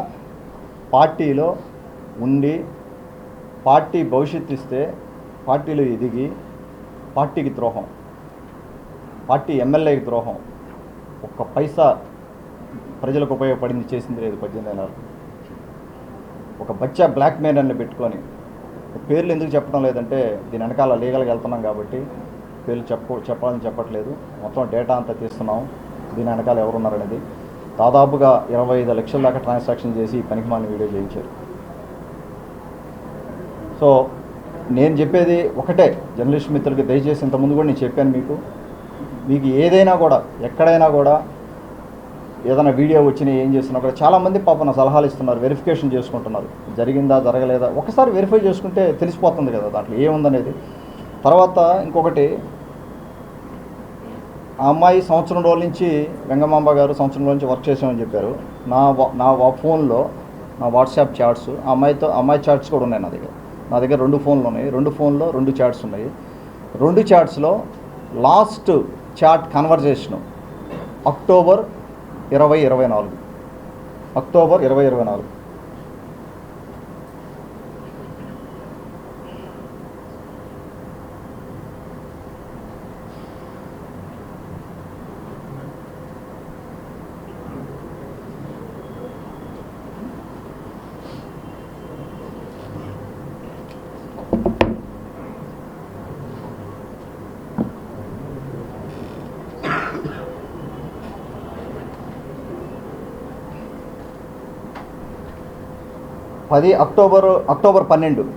పార్టీలో ఉండి పార్టీ భవిష్యత్తు ఇస్తే పార్టీలో ఎదిగి పార్టీకి ద్రోహం, పార్టీ ఎమ్మెల్యేకి ద్రోహం, ఒక్క పైసా ప్రజలకు ఉపయోగపడింది చేసింది లేదు 18 నెలలు. ఒక బచ్చా బ్లాక్ మెయిలర్ని పెట్టుకొని, పేర్లు ఎందుకు చెప్పడం లేదంటే దీని వెనకాల లీగల్గా వెళ్తున్నాం కాబట్టి పేర్లు చెప్పాలని చెప్పట్లేదు. మొత్తం డేటా అంతా తీస్తున్నాం, దీని వెనకాల ఎవరున్నారనేది. దాదాపుగా 25 లక్షల దాకా ట్రాన్సాక్షన్ చేసి పనికిమాలిన వీడియో చేయించారు. సో నేను చెప్పేది ఒకటే, జర్నలిస్ట్ మిత్రులకి దయచేసి ఇంతకుముందు కూడా నేను చెప్పాను మీకు ఏదైనా కూడా ఎక్కడైనా కూడా ఏదైనా వీడియో వచ్చినా ఏం చేస్తున్నా కూడా చాలామంది పాపం సలహాలు ఇస్తున్నారు, వెరిఫికేషన్ చేసుకుంటున్నారు, జరిగిందా జరగలేదా ఒకసారి వెరిఫై చేసుకుంటే తెలిసిపోతుంది కదా దాంట్లో ఏముందనేది. తర్వాత ఇంకొకటి, ఆ అమ్మాయి సంవత్సరం రోజుల నుంచి, వెంగమాంబ గారు సంవత్సరం రోజుల నుంచి వర్క్ చేసామని చెప్పారు. నా ఫోన్లో నా వాట్సాప్ చాట్స్, అమ్మాయి చాట్స్ కూడా ఉన్నాయి నా దగ్గర 2 ఫోన్లు ఉన్నాయి. 2 ఫోన్లో 2 చాట్స్ ఉన్నాయి. 2 చాట్స్లో last chat conversation October 2024. October 2024.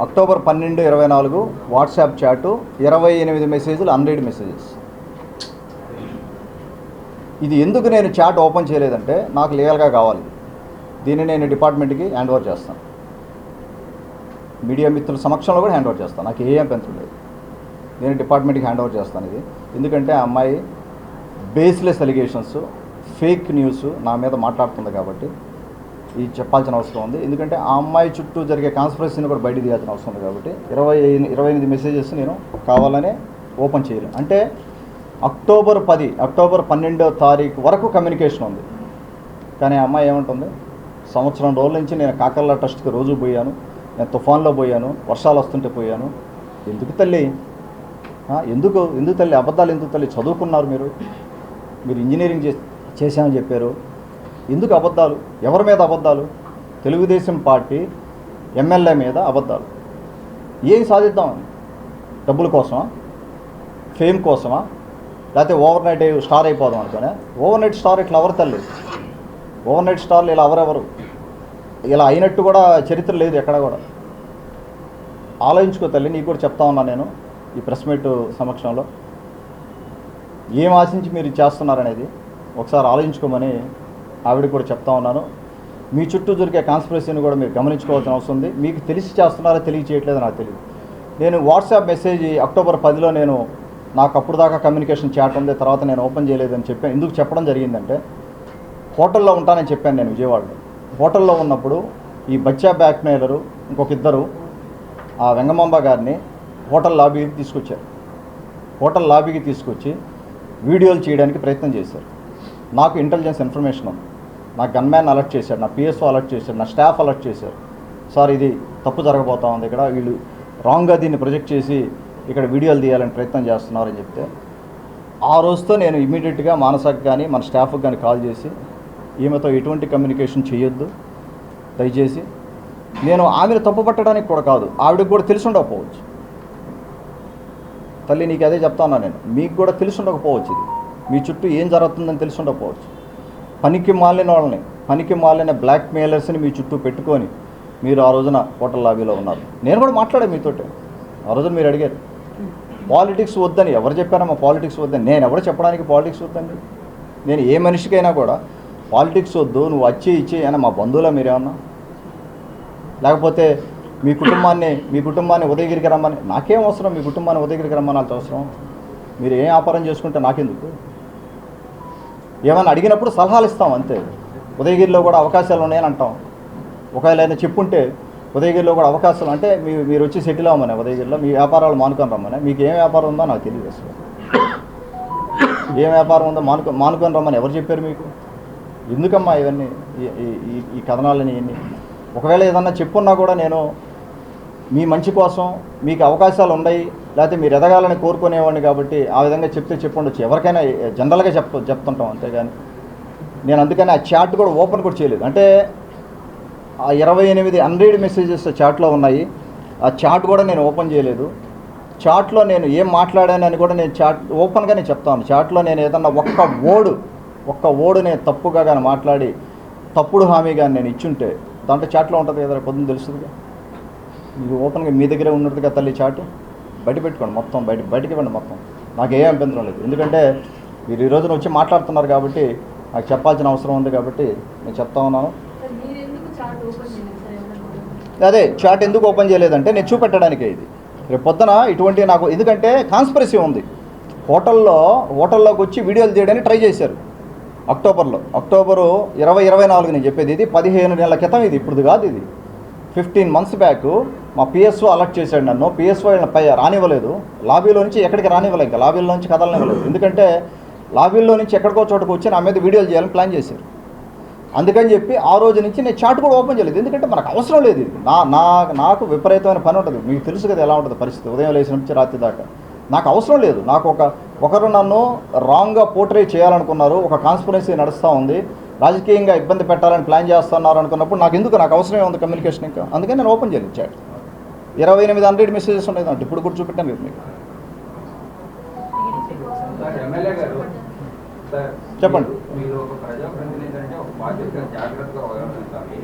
October 12 2024 WhatsApp chat 28 మెసేజ్లు అన్రీడ్ మెసేజెస్. ఇది ఎందుకు నేను చాట్ ఓపెన్ చేయలేదంటే నాకు లీగల్గా కావాలి. దీన్ని నేను డిపార్ట్మెంట్కి హ్యాండ్ ఓవర్ చేస్తాను. మీడియా మిత్రుల సమక్షంలో కూడా హ్యాండ్ ఓవర్ చేస్తాను. నాకు ఏ అభ్యంతరం లేదు. నేను డిపార్ట్మెంట్కి హ్యాండ్ ఓవర్ చేస్తాను ఇది. ఎందుకంటే ఆ అమ్మాయి బేస్లెస్ అలిగేషన్స్, ఫేక్ న్యూస్ నా మీద మాట్లాడుతుంది కాబట్టి ఇది చెప్పాల్సిన అవసరం ఉంది. ఎందుకంటే ఆ అమ్మాయి చుట్టూ జరిగే కాన్స్పిరసీని కూడా బయట తీయాల్సిన అవసరం ఉంది కాబట్టి 28 మెసేజెస్ నేను కావాలనే ఓపెన్ చేయలేను. అంటే అక్టోబర్ 12వ తారీఖు వరకు కమ్యూనికేషన్ ఉంది. కానీ ఆ అమ్మాయి ఏమంటుంది, సంవత్సరం రోజుల నుంచి నేను కాకర్ల ట్రస్ట్కి రోజు పోయాను, నేను తుఫాన్లో పోయాను, వర్షాలు వస్తుంటే పోయాను. ఎందుకు తల్లి అబద్ధాలు ఎందుకు తల్లి? చదువుకున్నారు మీరు ఇంజనీరింగ్ చేశామని చెప్పారు. ఎందుకు అబద్ధాలు? ఎవరి మీద అబద్ధాలు? తెలుగుదేశం పార్టీ ఎమ్మెల్యే మీద అబద్ధాలు. ఏం సాధిద్దామని? డబ్బుల కోసమా? ఫేమ్ కోసమా? లేకపోతే ఓవర్ నైట్ స్టార్ అయిపోదాం అనుకునే? ఓవర్ నైట్ స్టార్ ఇట్లా ఎవరు తల్లి? ఓవర్ నైట్ స్టార్లు ఇలా ఎవరెవరు? ఇలా అయినట్టు కూడా చరిత్ర లేదు ఎక్కడ కూడా. ఆలోచించుకో తల్లి. నీకు కూడా చెప్తా ఉన్నా నేను ఈ ప్రెస్ మీట్ సమక్షంలో. ఏం ఆశించి మీరు చేస్తున్నారనేది ఒకసారి ఆలోచించుకోమని ఆవిడకి కూడా చెప్తా ఉన్నాను. మీ చుట్టూ దొరికే కాన్స్పిరసీని కూడా మీరు గమనించుకోవాల్సిన అవసరం ఉంది. మీకు తెలిసి చేస్తున్నారో తెలియచేయట్లేదో నాకు తెలియదు. నేను వాట్సాప్ మెసేజ్ అక్టోబర్ 10లో నాకు అప్పుడు దాకా కమ్యూనికేషన్ చాట్ ఉంది, తర్వాత నేను ఓపెన్ చేయలేదని చెప్పాను. ఎందుకు చెప్పడం జరిగిందంటే హోటల్లో ఉంటానని చెప్పాను నేను విజయవాడలో. హోటల్లో ఉన్నప్పుడు ఈ బచ్చా బ్లాక్మెయిలరు ఇంకొక ఇద్దరు ఆ వెంగమాంబ గారిని హోటల్ లాబీకి తీసుకొచ్చారు. హోటల్ లాబీకి తీసుకొచ్చి వీడియోలు చేయడానికి ప్రయత్నం చేశారు. నాకు ఇంటెలిజెన్స్ ఇన్ఫర్మేషన్ ఉంది. నా గన్మ్యాన్ అలర్ట్ చేశాడు, నా పిఎస్ఓ అలర్ట్ చేశాడు, నా స్టాఫ్ అలర్ట్ చేశారు. సార్ ఇది తప్పు జరగబోతా ఉంది, ఇక్కడ వీళ్ళు రాంగ్గా దీన్ని ప్రొజెక్ట్ చేసి ఇక్కడ వీడియోలు తీయాలని ప్రయత్నం చేస్తున్నారని చెప్తే ఆ రోజుతో నేను ఇమీడియట్గా మానసకు కానీ మన స్టాఫ్కి కానీ కాల్ చేసి ఈమెతో ఎటువంటి కమ్యూనికేషన్ చేయొద్దు దయచేసి. నేను ఆమెను తప్పు పట్టడానికి కూడా కాదు, ఆవిడకి కూడా తెలిసి ఉండకపోవచ్చు తల్లి. నీకు అదే చెప్తా ఉన్నా నేను. మీకు కూడా తెలిసి ఉండకపోవచ్చు, ఇది మీ చుట్టూ ఏం జరుగుతుందని తెలిసి ఉండకపోవచ్చు. పనికి మాలిన బ్లాక్ మెయిలర్స్ని మీ చుట్టూ పెట్టుకొని మీరు ఆ రోజున హోటల్ లాబీలో ఉన్నారు. నేను కూడా మాట్లాడాను మీతోటి. ఆ రోజున మీరు అడిగారు పాలిటిక్స్ వద్దని. ఎవరు చెప్పారమ్మా పాలిటిక్స్ వద్దని? నేను ఎవరు చెప్పడానికి పాలిటిక్స్ వద్దండి? నేను ఏ మనిషికైనా కూడా పాలిటిక్స్ వద్దు, నువ్వు వచ్చి ఇచ్చి అని మా బంధువులా మీరేమన్నా? లేకపోతే మీ కుటుంబాన్ని ఉదయగిరికి రమ్మని నాకేం అవసరం? మీ కుటుంబాన్ని ఉదయగిరికి రమ్మనాల్సి అవసరం? మీరు ఏం వ్యాపారం చేసుకుంటే నాకెందుకు? ఏమన్నా అడిగినప్పుడు సలహాలు ఇస్తాం అంతే. ఉదయగిరిలో కూడా అవకాశాలు ఉన్నాయని అంటాం. ఒకవేళ అయినా చెప్పుంటే ఉదయగిరిలో కూడా అవకాశాలు అంటే మీరు వచ్చి సెటిల్ అవ్వమని, ఉదయగిరిలో మీ వ్యాపారాలు మానుకొని రమ్మని. మీకు ఏం వ్యాపారం ఉందో నాకు తెలియదు అసలు. ఏం వ్యాపారం ఉందో మానుకొని రమ్మని ఎవరు చెప్పారు మీకు? ఎందుకమ్మా ఇవన్నీ ఈ కథనాలని ఇవన్నీ? ఒకవేళ ఏదన్నా చెప్పున్నా కూడా నేను మీ మంచి కోసం మీకు అవకాశాలు ఉన్నాయి, లేకపోతే మీరు ఎదగాలని కోరుకునేవాడిని కాబట్టి ఆ విధంగా చెప్పుండొచ్చు. ఎవరికైనా జనరల్గా చెప్తుంటాం అంతేగాని నేను అందుకని ఆ చాట్ కూడా ఓపెన్ కూడా చేయలేదు. అంటే ఆ 28 అన్రీడ్ మెసేజెస్ చాట్లో ఉన్నాయి. ఆ చాట్ కూడా నేను ఓపెన్ చేయలేదు. చాట్లో నేను ఏం మాట్లాడానని కూడా నేను చాట్ ఓపెన్గా నేను చెప్తాను. చాట్లో నేను ఏదన్నా ఒక్క ఓడు నేను తప్పుగా కానీ మాట్లాడి తప్పుడు హామీ కానీ నేను ఇచ్చుంటే దాంట్లో చాట్లో ఉంటుంది కదా, పొద్దున్న తెలుస్తుందిగా. మీరు ఓపెన్గా మీ దగ్గరే ఉన్నట్టుగా తల్లి చాటు బయట పెట్టుకోండి, మొత్తం బయటికి ఇవ్వండి మొత్తం. నాకు ఏ అభ్యంతరం లేదు. ఎందుకంటే మీరు ఈ రోజున వచ్చి మాట్లాడుతున్నారు కాబట్టి నాకు చెప్పాల్సిన అవసరం ఉంది కాబట్టి నేను చెప్తా ఉన్నాను. అదే చాట్ ఎందుకు ఓపెన్ చేయలేదంటే నేను చూపెట్టడానికే. ఇది రేపు పొద్దున ఇటువంటి నాకు ఎందుకంటే కాన్స్పిరసీ ఉంది. హోటల్లోకి వచ్చి వీడియోలు తీయడానికి ట్రై చేశారు. అక్టోబరు 2024 నేను చెప్పేది. ఇది 15 నెలల క్రితం, ఇది ఇప్పుడు కాదు, ఇది 15 months బ్యాక్. మా పిఎస్ఓ అలర్ట్ చేశాడు నన్ను. పిఎస్ఓ పై రానివ్వలేదు, లాబీలో నుంచి ఎక్కడికి రానివ్వలేదు, ఇంకా లాబీలో నుంచి కదలనివ్వలేదు. ఎందుకంటే లాబీల్లో నుంచి ఎక్కడికో చోటుకు వచ్చి నా మీద వీడియోలు చేయాలని ప్లాన్ చేశారు. అందుకని చెప్పి ఆ రోజు నుంచి నేను చాట్ కూడా ఓపెన్ చేయలేదు, ఎందుకంటే మనకు అవసరం లేదు. ఇది నాకు విపరీతమైన పని ఉంటుంది. మీకు తెలుసు కదా ఎలా ఉంటుంది పరిస్థితి, ఉదయం లేచిన నుంచి రాత్రి దాకా. నాకు అవసరం లేదు. నాకు ఒకరు నన్ను రాంగ్గా పోర్ట్రే చేయాలనుకున్నారు, ఒక కాన్స్పిరసీ నడుస్తూ ఉంది, రాజకీయంగా ఇబ్బంది పెట్టాలని ప్లాన్ చేస్తున్నారు అనుకున్నప్పుడు నాకు అవసరమే ఉంది కమ్యూనికేషన్. ఇంకా అందుకని నేను ఓపెన్ చేయలేదు చాట్. 2800 మెసేజెస్ ఉన్నాయి అంటే ఇప్పుడు కూడా చూపెట్టాను కదా మీకు. చెప్పండి.
మీరు ఒక ప్రజాప్రతినిధి అంటే ఒక బాధ్యతగా జాగ్రత్తగా వ్యవహరించాలి.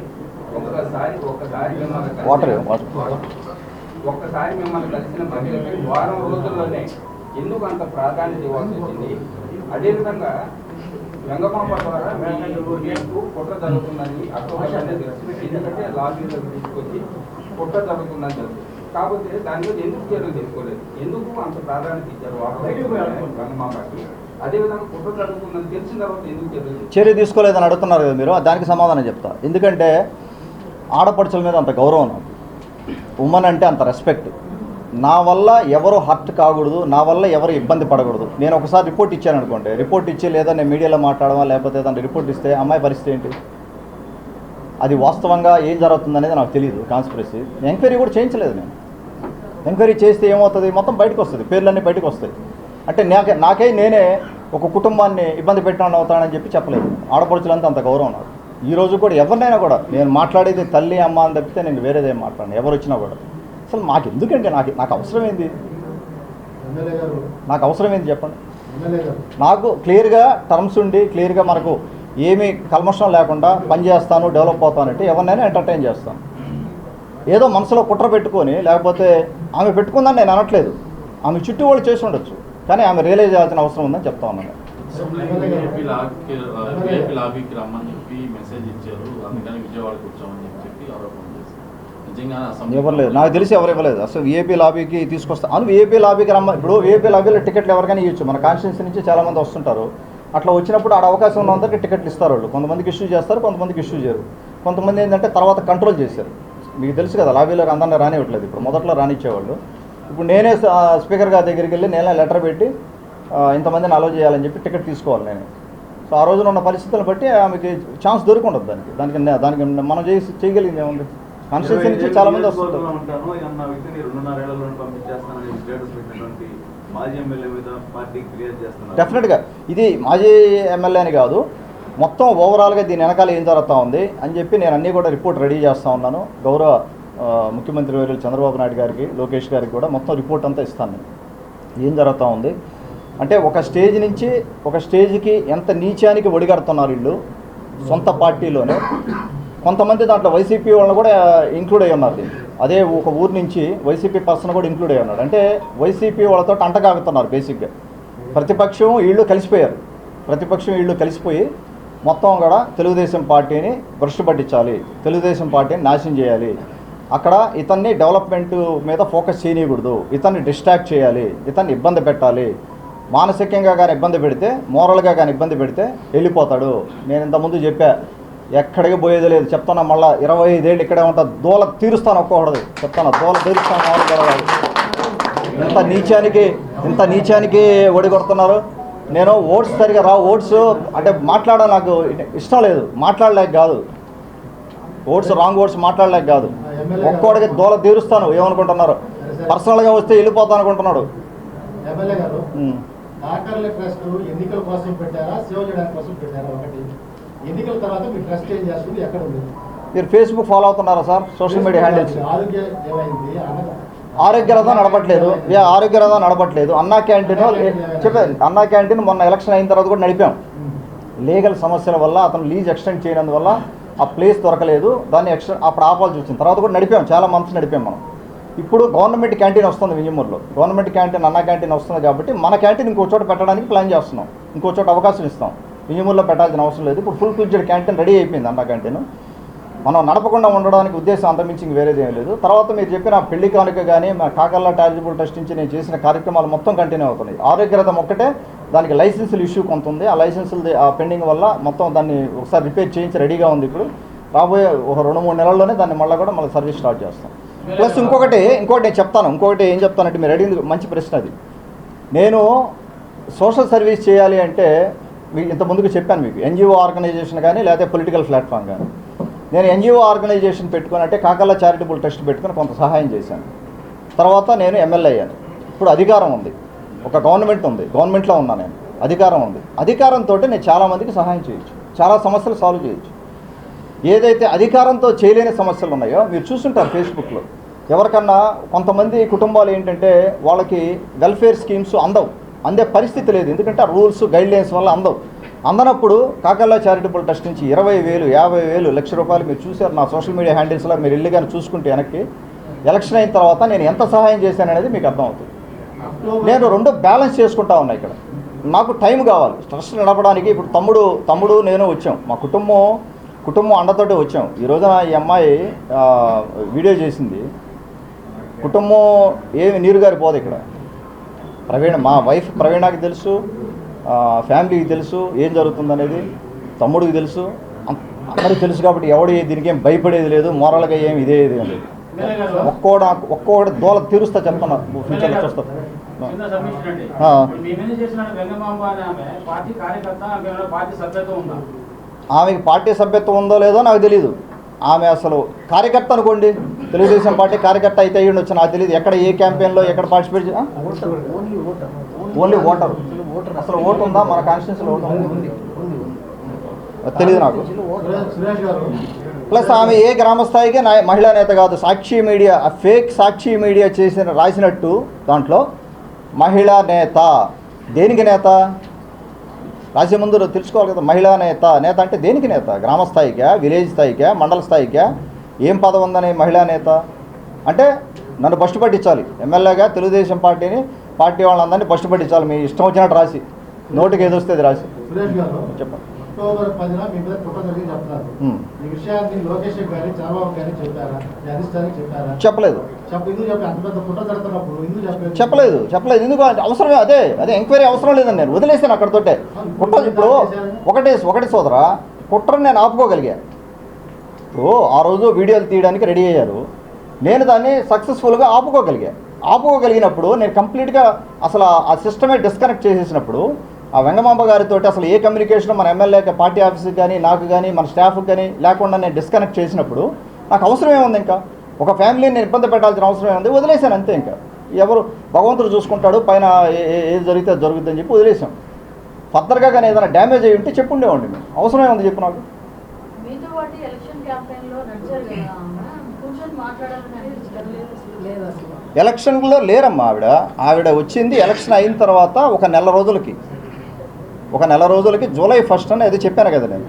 ఒక్కసారి మిమ్మల్ని కలిసిన మహిళకి వారం రోజుల్లోనే ఎందుకు అంత ప్రాధాన్యత ఇవ్వాల్సి వచ్చింది? అదేవిధంగా వెంగమాంబ ద్వారా మీకు కుట్ర జరుగుతుందని అక్టోబర్ అనేది తెలుసు, ఎందుకంటే లాబీలో తీసుకొచ్చి కుట్ర జరుగుతుందని తెలుసు. కాకపోతే దాని మీద ఎందుకు చర్యలు తీసుకోలేదు? ఎందుకు అంత ప్రాధాన్యత ఇచ్చారు వెంగమాంబకి? అదేవిధంగా కుట్ర జరుగుతుందని తెలిసిన తర్వాత ఎందుకు
చర్య తీసుకోలేదని అడుగుతున్నారు కదా మీరు, దానికి సమాధానం చెప్తా. ఎందుకంటే ఆడపడుచుల మీద అంత గౌరవం నాకు, ఉమెన్ అంటే అంత రెస్పెక్ట్. నా వల్ల ఎవరు హర్ట్ కాకూడదు, నా వల్ల ఎవరు ఇబ్బంది పడకూడదు. నేను ఒకసారి రిపోర్ట్ ఇచ్చాను అనుకోండి, రిపోర్ట్ ఇచ్చి లేదా నేను మీడియాలో మాట్లాడమా లేకపోతే ఏదైనా రిపోర్ట్ ఇస్తే అమ్మాయి పరిస్థితి ఏంటి? అది వాస్తవంగా ఏం జరుగుతుందనేది నాకు తెలియదు. కాన్స్పిరసీ ఎంక్వైరీ కూడా చేయించలేదు నేను. ఎంక్వైరీ చేస్తే ఏమవుతుంది, మొత్తం బయటకు వస్తుంది, పేర్లన్నీ బయటకు వస్తాయి. అంటే నేనే ఒక కుటుంబాన్ని ఇబ్బంది పెట్టాలని అవుతానని చెప్పలేదు. ఆడపడుచులంతా అంత గౌరవం నాకు. ఈరోజు కూడా ఎవరినైనా కూడా నేను మాట్లాడేది తల్లి అమ్మ అని తప్పితే నేను వేరేదేం మాట్లాడను, ఎవరు వచ్చినా కూడా. అసలు మాకు ఎందుకంటే నాకు అవసరమైంది, నాకు అవసరమైంది చెప్పండి. నాకు క్లియర్గా టర్మ్స్ ఉండి క్లియర్గా మనకు ఏమీ కల్మషం లేకుండా పనిచేస్తాను, డెవలప్ అవుతానంటే ఎవరినైనా ఎంటర్టైన్ చేస్తాను. ఏదో మనసులో కుట్ర పెట్టుకొని లేకపోతే ఆమె పెట్టుకుందని నేను అనట్లేదు, ఆమె చుట్టూ వాళ్ళు చేసి ఉండొచ్చు, కానీ ఆమె రియలైజ్ చేయాల్సిన అవసరం ఉందని చెప్తా ఉన్నాను. ఎవరు లేదు, నాకు తెలిసి ఎవరు ఇవ్వలేదు. అసలు విఐపీ లాబీకి తీసుకొస్తాను. విఐపీ లాబీకి ఇప్పుడు విఐపీ లాబీలో టికెట్లు ఎవరికైనా ఇవ్వచ్చు, మన కాన్స్టిట్యూన్సీ నుంచి చాలామంది వస్తుంటారు. అట్లా వచ్చినప్పుడు ఆడ అవకాశం ఉన్నందరికీ టికెట్లు ఇస్తారు వాళ్ళు. కొంతమందికి ఇష్యూ చేస్తారు, కొంతమందికి ఇష్యూ చేయరు. కొంతమంది ఏంటంటే తర్వాత కంట్రోల్ చేశారు. మీకు తెలుసు కదా, లాబీలోకి అందరినీ రానివ్వట్లేదు. ఇప్పుడు మొదట్లో రానిచ్చేవాళ్ళు. ఇప్పుడు నేనే స్పీకర్ గారి దగ్గరికి వెళ్ళి నేనే లెటర్ పెట్టి ఇంతమందిని అలో చేయాలని చెప్పి టికెట్ తీసుకోవాలి నేను. సో ఆ రోజున ఉన్న పరిస్థితులను బట్టి ఆమెకి ఛాన్స్ దొరికుండదు. దానికి మనం చేయగలిగింది ఏముంది? కాన్స్టిట్యూన్సీ నుంచి చాలా మంది వస్తుంటారు. డెఫినెట్గా ఇది మాజీ ఎమ్మెల్యే అని కాదు, మొత్తం ఓవరాల్గా దీని వెనకాల ఏం జరుగుతూ ఉంది అని చెప్పి నేను అన్నీ కూడా రిపోర్ట్ రెడీ చేస్తూ ఉన్నాను. గౌరవ ముఖ్యమంత్రి వర్యులు చంద్రబాబు నాయుడు గారికి, లోకేష్ గారికి కూడా మొత్తం రిపోర్ట్ అంతా ఇస్తాను నేను. ఏం జరుగుతూ ఉంది అంటే ఒక స్టేజ్ నుంచి ఒక స్టేజ్కి ఎంత నీచానికి ఒడిగడుతున్నారు వీళ్ళు సొంత పార్టీలోనే. కొంతమంది దాంట్లో వైసీపీ వాళ్ళని కూడా ఇంక్లూడ్ అయ్యి ఉన్నారు. అదే ఒక ఊరు నుంచి వైసీపీ పర్సన్ కూడా ఇంక్లూడ్ అయ్యి ఉన్నాడు. అంటే వైసీపీ వాళ్ళతో అంటకాగుతున్నారు. బేసిక్గా ప్రతిపక్షం వీళ్ళు కలిసిపోయారు. ప్రతిపక్షం వీళ్ళు కలిసిపోయి మొత్తం కూడా తెలుగుదేశం పార్టీని భ్రష్టు పట్టించాలి, తెలుగుదేశం పార్టీని నాశనం చేయాలి, అక్కడ ఇతన్ని డెవలప్మెంట్ మీద ఫోకస్ చేయకూడదు, ఇతన్ని డిస్ట్రాక్ట్ చేయాలి, ఇతన్ని ఇబ్బంది పెట్టాలి. మానసికంగా కానీ ఇబ్బంది పెడితే, మోరల్గా కానీ ఇబ్బంది పెడితే వెళ్ళిపోతాడు. నేను ఇంతకుముందు చెప్పా, ఎక్కడికి పోయేది లేదు చెప్తాను. మళ్ళీ 25 ఏళ్ళు ఇక్కడే ఉంటా, దోల తీరుస్తాను. ఒక్కొక్కడది చెప్తాను, దోల తీరుస్తాను. ఇంత నీచానికి ఒడిగొడుతున్నారు. నేను ఓట్స్ సరిగా ఓట్స్ అంటే మాట్లాడ నాకు ఇష్టం లేదు, మాట్లాడలేక కాదు, రాంగ్ ఓట్స్ మాట్లాడలేక కాదు. ఒక్కోడికి దోల తీరుస్తాను. ఏమనుకుంటున్నారు, పర్సనల్గా వస్తే వెళ్ళిపోతాను అనుకుంటున్నాడు.
ఎన్నికల కోసం పెట్టారా, సేవ చేయడానికి కోసం పెట్టారా? ఒకటి, ఎన్నికల తర్వాత మీ ట్రస్ట్ ఏం చేస్తుంది, ఎక్కడ ఉంది?
మీరు ఫేస్బుక్ ఫాలో అవుతున్నారా సార్? Social media handles. ఆరోగ్య రథం నడపట్లేదు, నడపట్లేదు. అన్నా క్యాంటీన్ చెప్పారు. అన్నా క్యాంటీన్ మొన్న ఎలక్షన్ అయిన తర్వాత కూడా నడిపాం. లీగల్ సమస్యల వల్ల అతను లీజ్ ఎక్స్టెండ్ చేయనందువల్ల ఆ ప్లేస్ దొరకలేదు, దాన్ని అప్పుడు ఆపాల్సి వచ్చింది. తర్వాత కూడా నడిపాం, చాలా మంత్స్ నడిపాం మనం. ఇప్పుడు గవర్నమెంట్ క్యాంటీన్ వస్తుంది వింజమూరులో, గవర్నమెంట్ క్యాంటీన్ అన్నా క్యాంటీన్ వస్తుంది కాబట్టి మన క్యాంటీన్ ఇంకో చోట పెట్టడానికి ప్లాన్ చేస్తున్నాం, ఇంకో చోట అవకాశం ఇస్తాం. వింజమూరులో పెట్టాల్సిన అవసరం లేదు. ఇప్పుడు ఫుల్ ఫ్లెడ్జ్డ్ క్యాంటీన్ రెడీ అయిపోయింది అన్నా క్యాంటీన్. మనం నడపకుండా ఉండడానికి ఉద్దేశం అంతమించి వేరేది ఏం లేదు. తర్వాత మీరు చెప్పిన పెళ్లి కానుక కానీ మా కాకర్ల టారిజిబుల్ ట్రస్ట్ నుంచి నేను చేసిన కార్యక్రమాలు మొత్తం కంటిన్యూ అవుతున్నాయి. ఆరోగ్య రథం ఒక్కటే దానికి లైసెన్సులు ఇష్యూ కొంత ఉంది. ఆ లైసెన్సులు ఆ పెండింగ్ వల్ల మొత్తం దాన్ని ఒకసారి రిపేర్ చేయించి రెడీగా ఉంది. ఇప్పుడు రాబోయే ఒక 2-3 నెలల్లోనే దాన్ని మళ్ళీ సర్వీస్ స్టార్ట్ చేస్తాం. ప్లస్ ఇంకొకటి నేను చెప్తాను. ఇంకొకటి ఏం చెప్తానంటే, మీరు అడిగింది మంచి ప్రశ్న అది. నేను సోషల్ సర్వీస్ చేయాలి అంటే మీకు ఇంత ముందుకు చెప్పాను, మీకు ఎన్జిఓ ఆర్గనైజేషన్ కానీ లేకపోతే పొలిటికల్ ప్లాట్ఫామ్ కానీ. నేను ఎన్జిఓ ఆర్గనైజేషన్ పెట్టుకుని అంటే కాకర్ల చారిటబుల్ ట్రస్ట్ పెట్టుకుని కొంత సహాయం చేశాను. తర్వాత నేను ఎమ్మెల్యే అయ్యాను. ఇప్పుడు అధికారం ఉంది, ఒక గవర్నమెంట్ ఉంది, గవర్నమెంట్లో ఉన్నా నేను, అధికారం ఉంది. అధికారంతో నేను చాలామందికి సహాయం చేయొచ్చు, చాలా సమస్యలు సాల్వ్ చేయొచ్చు. ఏదైతే అధికారంతో చేయలేని సమస్యలు ఉన్నాయో మీరు చూస్తుంటారు ఫేస్బుక్లో. ఎవరికన్నా కొంతమంది కుటుంబాలు ఏంటంటే వాళ్ళకి వెల్ఫేర్ స్కీమ్స్ అందే పరిస్థితి లేదు. ఎందుకంటే ఆ రూల్స్ గైడ్లైన్స్ వల్ల అందనప్పుడు కాకర్ల చారిటబుల్ ట్రస్ట్ నుంచి 20,000, 50,000, ₹1,00,000 మీరు చూశారు నా సోషల్ మీడియా హ్యాండిల్స్లో. మీరు వెళ్ళి కానీ చూసుకుంటే వెనక్కి ఎలక్షన్ అయిన తర్వాత నేను ఎంత సహాయం చేశాననేది మీకు అర్థమవుతుంది. నేను 2 బ్యాలెన్స్ చేసుకుంటా ఉన్నా. ఇక్కడ నాకు టైం కావాలి ట్రస్ట్ నడపడానికి. ఇప్పుడు తమ్ముడు నేను వచ్చాం, మా కుటుంబం అండతోటి వచ్చాం. ఈ రోజున ఈ అమ్మాయి వీడియో చేసింది. కుటుంబం ఏమి నీరు గారిపోదు. ఇక్కడ మా వైఫ్ ప్రవీణకి తెలుసు, ఫ్యామిలీకి తెలుసు ఏం జరుగుతుందనేది, తమ్ముడికి తెలుసు, అందరికీ తెలుసు. కాబట్టి దీనికి ఏం భయపడేది లేదు, మోరల్గా ఏమి ఇదేది లేదు. ఒక్కోటి దోల తీరుస్తా చెప్తున్నా, ఫ్యూచర్లో చూస్తా. ఆమెకి పార్టీ సభ్యత్వం ఉందో లేదో నాకు తెలియదు. ఆమె అసలు కార్యకర్త అనుకోండి, తెలుగుదేశం పార్టీ కార్యకర్త అయితే అయ్యి ఉండొచ్చు, నాకు తెలియదు. ఎక్కడ ఏ క్యాంపెయిన్లో ఎక్కడ పార్టిసిపేట్ ఓన్లీ ఓటర్. అసలు ఓటు ఉందా మన కాన్స్టిట్యూన్సీలో? తెలియదు నాకు. ప్లస్ ఆమె ఏ గ్రామస్థాయికి మహిళా నేత కాదు. సాక్షి మీడియా, ఫేక్ సాక్షి మీడియా రాసినట్టు దాంట్లో మహిళా నేత. దేనికి నేత రాసే ముందు తెలుసుకోవాలి కదా. మహిళా నేత అంటే దేనికి నేత? గ్రామ స్థాయికా, విలేజ్ స్థాయికా, మండల స్థాయికా? ఏం పదవి ఉందని మహిళా నేత అంటే? నన్ను బస్టు పట్టించాలి ఎమ్మెల్యేగా, తెలుగుదేశం పార్టీ వాళ్ళందరినీ బస్టు పట్టించాలి. మీ ఇష్టం వచ్చినట్టు రాసి, నోటికి ఏది వస్తే అది రాసి చెప్పండి.
అక్టోబర్ 10న మీ మీద కుట్ర జరిగింది చెప్తారు. ఈ విషయాన్ని లోకేష్ గారి, చంద్రబాబు గారి చెప్పారా? అధిష్టానికి చెప్పారా?
చెప్పలేదు.
అంత పెద్ద కుట్ర జరుగుతున్నప్పుడు ఎందుకు
చెప్పలేదు. ఎందుకు అవసరమే? అదే ఎంక్వైరీ అవసరం లేదని నేను వదిలేసాను అక్కడతోటే. కుట్ర ఇప్పుడు ఒకటి సోదరా, కుట్రని నేను ఆపుకోగలిగా. ఇప్పుడు ఆ రోజు వీడియోలు తీయడానికి రెడీ అయ్యారు, నేను దాన్ని సక్సెస్ఫుల్గా ఆపుకోగలిగినప్పుడు నేను కంప్లీట్గా అసలు ఆ సిస్టమే డిస్కనెక్ట్ చేసేసినప్పుడు ఆ వెంగమాంబ గారితో అసలు ఏ కమ్యూనికేషన్ మన ఎమ్మెల్యే పార్టీ ఆఫీస్కి కానీ, నాకు కానీ, మన స్టాఫ్కి కానీ లేకుండా నేను డిస్కనెక్ట్ చేసినప్పుడు నాకు అవసరమే ఉంది. ఇంకా ఒక ఫ్యామిలీని నేను ఇబ్బంది పెట్టాల్సిన అవసరమే ఉంది. వదిలేశాను అంతే. ఇంకా ఎవరు భగవంతుడు చూసుకుంటాడు, పైన ఏది జరిగితే అది జరుగుతుందని చెప్పి వదిలేసాం. ఫర్దర్గా కానీ ఏదైనా డ్యామేజ్ అయ్యి ఉంటే చెప్పుండేవాడి. మేము అవసరమే ఉంది చెప్పు నాకు. ఎలక్షన్లో లేరమ్మా ఆవిడ వచ్చింది ఎలక్షన్ అయిన తర్వాత ఒక నెల రోజులకి జూలై 1st అని అది చెప్పాను కదా నేను.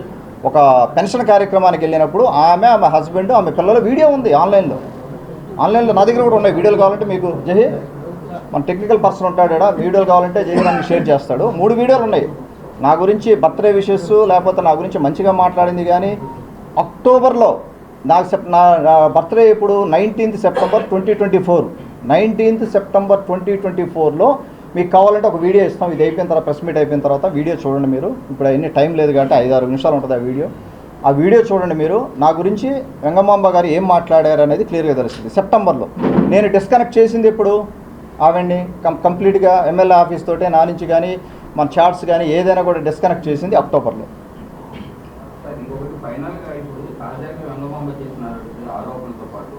ఒక పెన్షన్ కార్యక్రమానికి వెళ్ళినప్పుడు ఆమె హస్బెండ్, ఆమె పిల్లల వీడియో ఉంది ఆన్లైన్లో నా దగ్గర కూడా ఉన్నాయి. వీడియోలు కావాలంటే మీకు జహీ మన టెక్నికల్ పర్సన్ ఉంటాడు, వీడియోలు కావాలంటే జహీ నాకు షేర్ చేస్తాడు. 3 వీడియోలు ఉన్నాయి నా గురించి, బర్త్డే విషెస్, లేకపోతే నా గురించి మంచిగా మాట్లాడింది. కానీ అక్టోబర్లో నా బర్త్డే ఇప్పుడు 19th సెప్టెంబర్ 2024లో మీకు కావాలంటే ఒక వీడియో ఇస్తాం. ఇది అయిపోయిన తర్వాత, ప్రెస్ మీట్ అయిపోయిన తర్వాత వీడియో చూడండి మీరు. ఇప్పుడు అన్ని టైం లేదు కాబట్టి 5-6 నిమిషాలు ఉంటుంది ఆ వీడియో చూడండి మీరు. నా గురించి వెంగమాంబ గారు ఏం మాట్లాడారు అనేది క్లియర్గా తెలుస్తుంది. సెప్టెంబర్లో నేను డిస్కనెక్ట్ చేసింది ఇప్పుడు ఆవిడ్ని కంప్లీట్గా ఎమ్మెల్యే ఆఫీస్ తోటే, నా నుంచి కానీ మన చాట్స్ కానీ ఏదైనా కూడా డిస్కనెక్ట్ చేసింది అక్టోబర్లో.
ఫైనల్గా ఇప్పుడు తాజాగా వెంగమాంబ చేసిన ఆరోపణలతో పాటు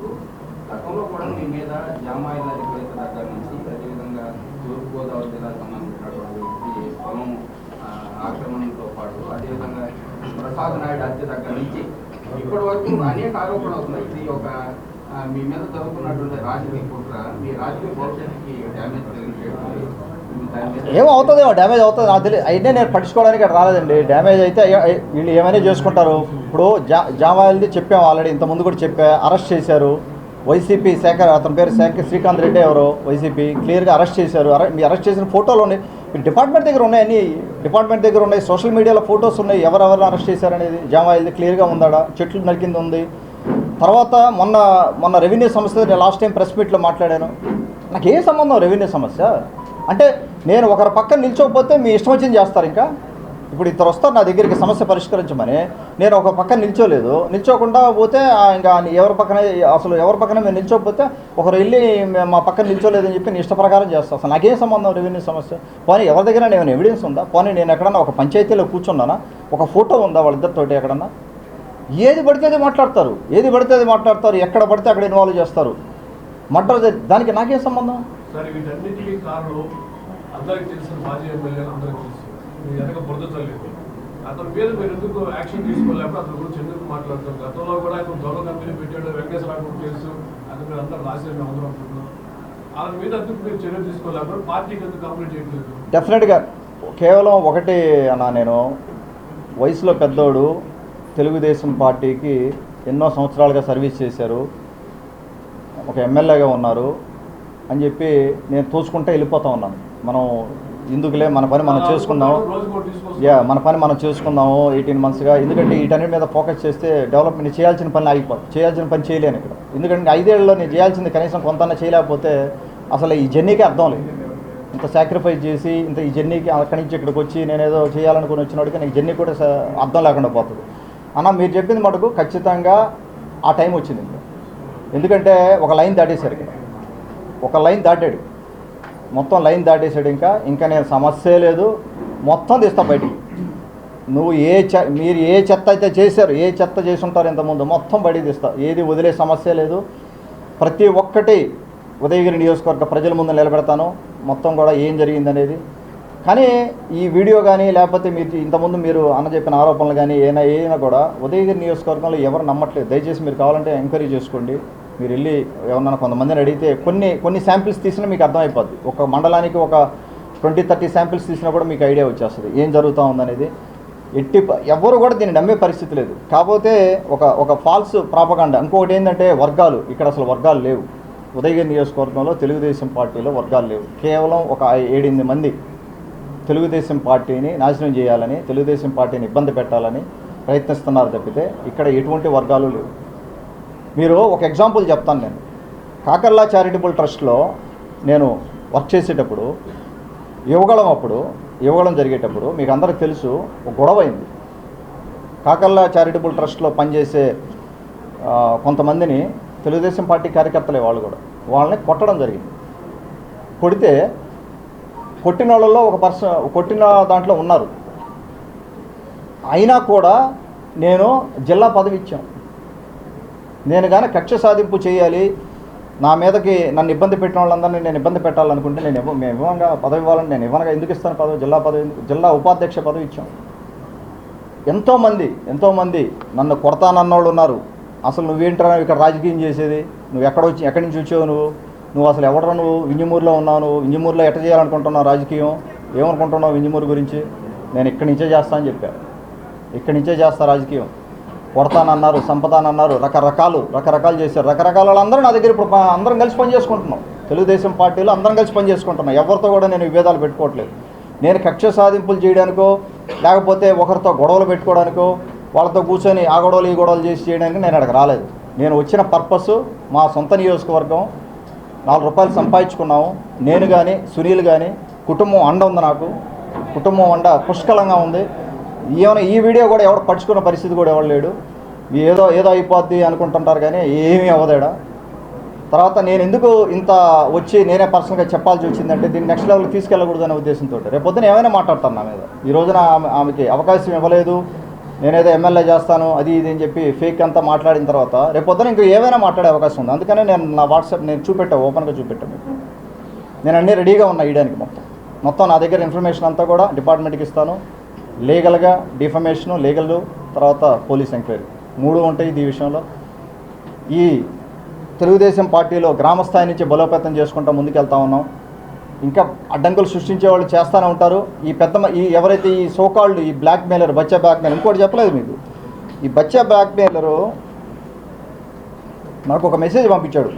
గతంలో కూడా మీ మీద జామాయిల రిపోర్ట్ దగ్గర నుంచి, అదేవిధంగా తూర్పుగోదావరి జిల్లాకు సంబంధించినటువంటి పొలం ఆక్రమణలతో పాటు, అదేవిధంగా ప్రసాద్ నాయుడు హత్య దగ్గర నుంచి ఇప్పటి వరకు అనేక ఆరోపణలు అవుతున్నాయి. ఇది ఒక మీ మీద జరుగుతున్నటువంటి రాజకీయ కుట్ర, మీ రాజకీయ భవిష్యత్తుకి డ్యామేజ్ కలిగించేటువంటి.
ఏమవుతుందేమో డ్యామేజ్ అవుతుంది నాకు తెలియదు. అయితే నేను పట్టించుకోవడానికి ఇక్కడ రాలేదండి. డ్యామేజ్ అయితే వీళ్ళు ఏమైనా చేసుకుంటారు. ఇప్పుడు జామాయిల్ది చెప్పాము ఆల్రెడీ, ఇంతకుముందు కూడా చెప్పా. అరెస్ట్ చేశారు వైసీపీ శేఖర్, అతని పేరు శ్రీకాంత్ రెడ్డి ఎవరో, వైసీపీ క్లియర్గా అరెస్ట్ చేశారు. మీ అరెస్ట్ చేసిన ఫోటోలు ఉన్నాయి, మీ డిపార్ట్మెంట్ దగ్గర ఉన్నాయి, అన్ని డిపార్ట్మెంట్ దగ్గర ఉన్నాయి, సోషల్ మీడియాలో ఫోటోస్ ఉన్నాయి. ఎవరెవరిని అరెస్ట్ చేశారనేది జామాయిల్ది క్లియర్గా ఉందాడా, చెట్లు నరికింది ఉంది. తర్వాత మొన్న రెవెన్యూ సమస్య నేను లాస్ట్ టైం ప్రెస్ మీట్లో మాట్లాడాను. నాకు ఏ సంబంధం రెవెన్యూ సమస్య అంటే? నేను ఒకరి పక్కన నిల్చోకపోతే మీ ఇష్టం వచ్చింది చేస్తారు. ఇంకా ఇప్పుడు ఇద్దరు వస్తారు నా దగ్గరికి సమస్య పరిష్కరించమని, నేను ఒక పక్కన నిల్చోకుండా పోతే ఇంకా ఎవరి పక్కన మేము నిల్చోకపోతే ఒకరు వెళ్ళి మా పక్కన నిల్చోలేదని చెప్పి నీ ఇష్ట ప్రకారం చేస్తాను. అసలు నాకేం సంబంధం రెవెన్యూ సమస్య? పోనీ ఎవరి దగ్గర నేను ఎవిడెన్స్ ఉందా? పోనీ నేను ఎక్కడన్నా ఒక పంచాయతీలో కూర్చున్నానా? ఒక ఫోటో ఉందా వాళ్ళిద్దరితోటి ఎక్కడన్నా? ఏది పడితే అది మాట్లాడతారు, ఎక్కడ పడితే అక్కడ ఇన్వాల్వ్ చేస్తారు. దానికి నాకేం సంబంధం?
సార్ వీటన్నిటికీ కారణం అందరికి తెలిసిన మాజీ ఎమ్మెల్యేలు అందరికీ తెలుసు, మీరు వెనక బురద చల్లేదు. అతని మీద మీరు ఎందుకు యాక్షన్ తీసుకోలేకపోతే అతని గురించి ఎందుకు మాట్లాడుతారు? గతంలో కూడా ఆయన దొంగ కంపెనీ పెట్టాడు, వెంకటేశ్వర తెలుసు, అది మీరు అందరూ రాసేది అందరూ అనుకుంటున్నాం. అతని మీద ఎందుకు మీరు చర్య తీసుకోలేకపోతే పార్టీకి ఎందుకు కంప్లీట్ చేయట్లేదు?
డెఫినెట్గా కేవలం ఒకటి అన్నా, నేను వయసులో పెద్దోడు, తెలుగుదేశం పార్టీకి ఎన్నో సంవత్సరాలుగా సర్వీస్ చేశారు, ఒక ఎమ్మెల్యేగా ఉన్నారు అని చెప్పి నేను తోచుకుంటే వెళ్ళిపోతా ఉన్నాను. మనం ఎందుకులే మన పని మనం చేసుకుందాము, మన పని మనం చేసుకుందాము 18 monthsగా. ఎందుకంటే వీటన్నిటి మీద ఫోకస్ చేస్తే డెవలప్మెంట్ చేయాల్సిన పని ఆగిపోతుంది, చేయాల్సిన పని చేయలేను ఇక్కడ. ఎందుకంటే 5 ఏళ్ళలో నేను చేయాల్సింది కనీసం కొంతన్నా చేయలేకపోతే అసలు ఈ జర్నీకి అర్థం లేదు. ఇంత సాక్రిఫైస్ చేసి ఈ జర్నీకి అక్కడి నుంచి ఇక్కడికి వచ్చి నేనేదో చేయాలనుకుని వచ్చినోడికి నాకు జర్నీ కూడా అర్థం లేకుండా పోతుంది. అన్న మీరు చెప్పింది మటుకు ఖచ్చితంగా ఆ టైం వచ్చింది. ఎందుకంటే ఒక లైన్ దాటేశారు, ఇక్కడ ఒక లైన్ దాటాడు, మొత్తం లైన్ దాటేశాడు. ఇంకా నేను సమస్య లేదు, మొత్తం తీస్తా బయటికి. నువ్వు మీరు ఏ చెత్త అయితే చేశారు, ఏ చెత్త చేసి ఉంటారు ఇంతకుముందు, మొత్తం బయటికి తీస్తా. ఏది వదిలే సమస్య లేదు. ప్రతి ఒక్కటి ఉదయగిరి నియోజకవర్గ ప్రజల ముందు నిలబెడతాను, మొత్తం కూడా ఏం జరిగిందనేది. కానీ ఈ వీడియో కానీ లేకపోతే ఇంతకుముందు మీరు అన్న చెప్పిన ఆరోపణలు కానీ ఏమైనా కూడా ఉదయగిరి నియోజకవర్గంలో ఎవరు నమ్మట్లేదు. దయచేసి మీరు కావాలంటే ఎంక్వైరీ చేసుకోండి. మీరు వెళ్ళి ఎవరన్నా కొంతమందిని అడిగితే కొన్ని శాంపిల్స్ తీసినా మీకు అర్థమైపోద్ది. ఒక మండలానికి ఒక 20-30 శాంపిల్స్ తీసినా కూడా మీకు ఐడియా వచ్చేస్తుంది ఏం జరుగుతూ ఉందనేది. ఎవరు కూడా దీన్ని నమ్మే పరిస్థితి లేదు. కాకపోతే ఒక ఫాల్స్ ప్రాపగాండా. ఇంకొకటి ఏంటంటే వర్గాలు, ఇక్కడ అసలు వర్గాలు లేవు. ఉదయగిరి నియోజకవర్గంలో తెలుగుదేశం పార్టీలో వర్గాలు లేవు. కేవలం ఒక 7-8 మంది తెలుగుదేశం పార్టీని నాశనం చేయాలని, తెలుగుదేశం పార్టీని ఇబ్బంది పెట్టాలని ప్రయత్నిస్తున్నారు తప్పితే ఇక్కడ ఎటువంటి వర్గాలు లేవు. మీరు ఒక ఎగ్జాంపుల్ చెప్తాను. నేను కాకర్లా చారిటబుల్ ట్రస్ట్లో నేను వర్క్ చేసేటప్పుడు యువగళం జరిగేటప్పుడు మీకు అందరికీ తెలుసు, ఒక గొడవ అయింది. కాకర్లా చారిటబుల్ ట్రస్ట్లో పనిచేసే కొంతమందిని తెలుగుదేశం పార్టీ కార్యకర్తలే వాళ్ళని కొట్టడం జరిగింది. కొట్టిన వాళ్ళలో ఒక కొట్టిన దాంట్లో ఉన్నారు. అయినా కూడా నేను జిల్లా పదవి ఇచ్చాను. నేను కానీ కక్ష సాధింపు చేయాలి, నా మీదకి నన్ను ఇబ్బంది పెట్టిన వాళ్ళందరినీ నేను ఇబ్బంది పెట్టాలనుకుంటే మేము ఇవ్వగా పదవి ఇవ్వాలని నేను ఇవ్వనగా ఎందుకు ఇస్తాను పదవి? జిల్లా ఉపాధ్యక్ష పదవి ఇచ్చాం. ఎంతోమంది నన్ను కొడతానన్నోళ్ళు ఉన్నారు. అసలు నువ్వేంట్రా ఇక్కడ రాజకీయం చేసేది, నువ్వు ఎక్కడి నుంచి వచ్చావు, నువ్వు అసలు ఎవడరా, నువ్వు వింజమూరులో ఉన్నావు, నువ్వు వింజమూరులో ఎట్ట చేయాలనుకుంటున్నావు రాజకీయం, ఏమనుకుంటున్నావు వింజమూరు గురించి? నేను ఇక్కడి నుంచే చేస్తా అని చెప్పాను. ఇక్కడి నుంచే చేస్తా రాజకీయం. కొడతానన్నారు, సంపదానన్నారు, రకరకాలు చేశారు. రకరకాల వాళ్ళందరూ నా దగ్గర ఇప్పుడు అందరం కలిసి పనిచేసుకుంటున్నాం. తెలుగుదేశం పార్టీలో అందరం కలిసి పనిచేసుకుంటున్నాం. ఎవరితో కూడా నేను విభేదాలు పెట్టుకోవట్లేదు. నేను కక్ష సాధింపులు చేయడానికో లేకపోతే ఒకరితో గొడవలు పెట్టుకోవడానికో వాళ్ళతో కూర్చొని ఆ గొడవలు ఈ గొడవలు చేసి చేయడానికి నేను అక్కడికి రాలేదు. నేను వచ్చిన పర్పస్ మా సొంత నియోజకవర్గం, 4 రూపాయలు సంపాదించుకున్నాము. నేను కానీ సునీల్ కానీ కుటుంబం అండ ఉంది, నాకు కుటుంబం అండ పుష్కలంగా ఉంది. ఈ వీడియో కూడా ఎవరు పడుచుకున్న పరిస్థితి కూడా ఎవరు లేడు. ఏదో అయిపోద్ది అనుకుంటుంటారు కానీ ఏమీ అవ్వదేడా. తర్వాత నేను ఎందుకు ఇంత వచ్చి నేనే పర్సనల్గా చెప్పాల్సి వచ్చిందంటే దీన్ని నెక్స్ట్ లెవెల్కి తీసుకెళ్ళకూడదు అనే ఉద్దేశంతో. రేపొద్దున ఏమైనా మాట్లాడతాను నా మీద. ఈ రోజున ఆమెకి అవకాశం ఇవ్వలేదు, నేనేదో ఎమ్మెల్యే చేస్తాను అది ఇది అని చెప్పి ఫేక్ అంతా మాట్లాడిన తర్వాత రేపొద్దున ఇంకా ఏమైనా మాట్లాడే అవకాశం ఉంది. అందుకనే నేను నా వాట్సాప్ ఓపెన్గా చూపెట్టాను మీకు. నేను అన్నీ రెడీగా ఉన్నా ఇయడానికి. మొత్తం నా దగ్గర ఇన్ఫర్మేషన్ అంతా కూడా డిపార్ట్మెంట్కి ఇస్తాను. లీగల్గా డిఫమేషను, లీగల్, తర్వాత పోలీస్ ఎంక్వైరీ 3 ఉంటాయి ఈ విషయంలో. ఈ తెలుగుదేశం పార్టీలో గ్రామస్థాయి నుంచి బలోపేతం చేసుకుంటూ ముందుకెళ్తా ఉన్నాం. ఇంకా అడ్డంకులు సృష్టించే వాళ్ళు చేస్తూనే ఉంటారు. ఎవరైతే ఈ సోకాల్డ్ ఈ బ్లాక్మెయిలర్, బచ్చా బ్లాక్మెయిలర్, ఇంకోటి చెప్పలేదు మీకు. ఈ బచ్చా బ్లాక్మెయిలరు నాకు ఒక మెసేజ్ పంపించాడు.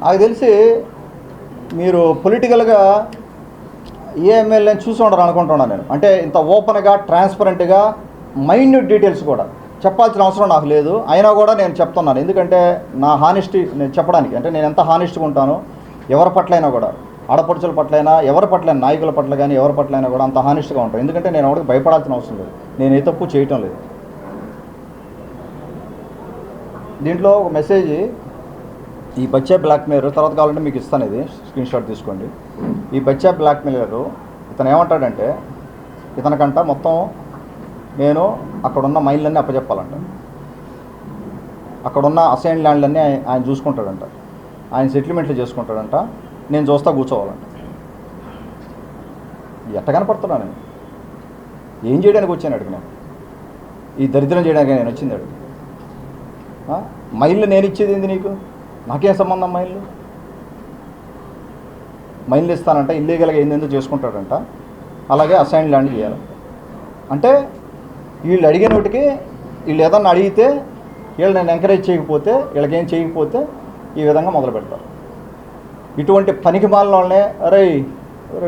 నాకు తెలిసి మీరు పొలిటికల్గా ఏ ఎమ్మెల్యేని చూసి ఉండరు అనుకుంటున్నాను నేను. అంటే ఇంత ఓపెన్గా ట్రాన్స్పరెంట్గా మైన్యూట్ డీటెయిల్స్ కూడా చెప్పాల్సిన అవసరం నాకు లేదు. అయినా కూడా నేను చెప్తున్నాను, ఎందుకంటే నా హానెస్టీ నేను చెప్పడానికి, అంటే నేను ఎంత హానెస్ట్గా ఉంటానో ఎవరి పట్లైనా కూడా, ఆడపడుచుల పట్లైనా ఎవరి పట్లైనా, నాయకుల పట్ల కానీ ఎవరి పట్లైనా కూడా అంత హానెస్ట్గా ఉంటాను. ఎందుకంటే నేను ఎవరికి భయపడాల్సిన అవసరం లేదు, నేను ఏ తప్పు చేయటం లేదు. దీంట్లో ఒక మెసేజ్, ఈ బచ్చా బ్లాక్మెయిలర్, తర్వాత కావాలంటే మీకు ఇస్తాను, ఇది స్క్రీన్ షాట్ తీసుకోండి. ఈ బచ్చా బ్లాక్మెయిలర్ ఇతను ఏమంటాడంటే, ఇతనికంట మొత్తం నేను అక్కడున్న మైన్లన్నీ అప్పచెప్పాలంట, అక్కడున్న అసైన్ ల్యాండ్లన్నీ ఆయన చూసుకుంటాడంట, ఆయన సెటిల్మెంట్లు చేసుకుంటాడంట, నేను చూస్తా కూర్చోవాలంట. ఎట్ట కనపడుతున్నా నేను? ఏం చేయడానికి వచ్చాను అడిగి, నేను ఈ దరిద్రం చేయడానికి నేను వచ్చింది అడిగి. మైళ్ళు నేను ఇచ్చేది ఏంది నీకు? నాకేం సంబంధం? మైళ్ళు ఇస్తానంట, ఇల్లీగల్గా ఏందేందో చేసుకుంటాడంట, అలాగే అసైన్ ల్యాండ్ చేయాలి. అంటే వీళ్ళు అడిగిన వాటికి వీళ్ళు ఏదన్నా అడిగితే వీళ్ళు నేను ఎంకరేజ్ చేయకపోతే, వీళ్ళకేం చేయకపోతే ఈ విధంగా మొదలు పెడతారు. ఇటువంటి పనికి మాలిన వాళ్ళనే, అరే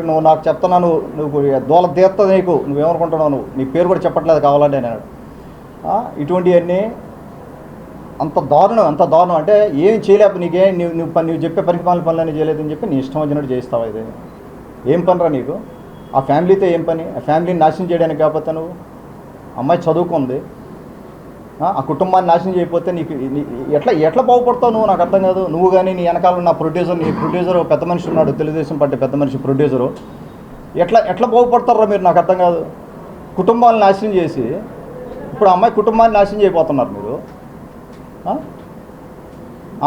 నువ్వు నాకు చెప్తున్నాను, నువ్వు దోల తీర్తది నీకు, నువ్వేమనుకుంటున్నావు, నువ్వు నీ పేరు కూడా చెప్పట్లేదు కావాలంటే నేను. ఇటువంటివన్నీ అంత దారుణం అంటే ఏం చేయలేక నీకేం నువ్వు చెప్పే పనికి మాలిన పనులన్నీ చేయలేదని చెప్పి నీ ఇష్టం వచ్చినట్టు చేస్తావా? ఇది ఏం పనిరా నీకు? ఆ ఫ్యామిలీతో ఏం పని? ఆ ఫ్యామిలీని నాశనం చేయడానికి కాకపోతే నువ్వు, అమ్మాయి చదువుకుంది, ఆ కుటుంబాన్ని నాశనం చేయకపోతే నీకు ఎట్లా బాగుపడతావు నువ్వు? నాకు అర్థం కాదు. నువ్వు కానీ నీ వెనకాల ఉన్న నీ ప్రొడ్యూసర్ పెద్ద మనిషి ఉన్నాడు, తెలుగుదేశం పార్టీ పెద్ద మనిషి ప్రొడ్యూసరు, ఎట్లా బాగుపడతారా మీరు? నాకు అర్థం కాదు. కుటుంబాలను నాశనం చేసి ఇప్పుడు అమ్మాయి కుటుంబాన్ని నాశనం చేయబోతున్నారు మీరు.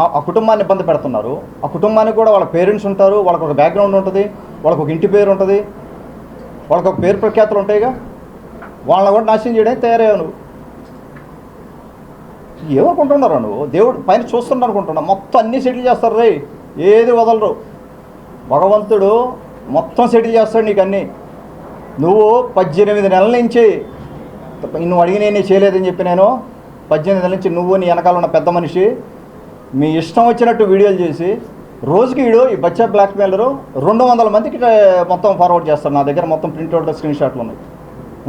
ఆ కుటుంబాన్ని ఇబ్బంది పెడుతున్నారు. ఆ కుటుంబానికి కూడా వాళ్ళ పేరెంట్స్ ఉంటారు, వాళ్ళకు ఒక బ్యాక్గ్రౌండ్ ఉంటుంది, వాళ్ళకు ఒక ఇంటి పేరు ఉంటుంది, వాళ్ళకు ఒక పేరు ప్రఖ్యాతులు ఉంటాయిగా. వాళ్ళని కూడా నాశనం చేయడానికి తయారయ్యావు నువ్వు. ఏమనుకుంటున్నారా నువ్వు? దేవుడు పైన చూస్తున్నా అనుకుంటున్నా. మొత్తం అన్నీ సెటిల్ చేస్తారు రే, ఏది వదలరు. భగవంతుడు మొత్తం సెటిల్ చేస్తాడు నీకు అన్నీ. నువ్వు 18 నెలల నుంచి నువ్వు అడిగిన చేయలేదని చెప్పి నేను 18 నెలల నుంచి నువ్వు నీ వెనకాల ఉన్న పెద్ద మనిషి మీ ఇష్టం వచ్చినట్టు వీడియోలు చేసి రోజుకి ఈ బచ్చా బ్లాక్మెయిలరు 200 మందికి మొత్తం ఫార్వర్డ్ చేస్తారు. నా దగ్గర మొత్తం ప్రింట్అవుట్ స్క్రీన్ షాట్లు ఉన్నాయి.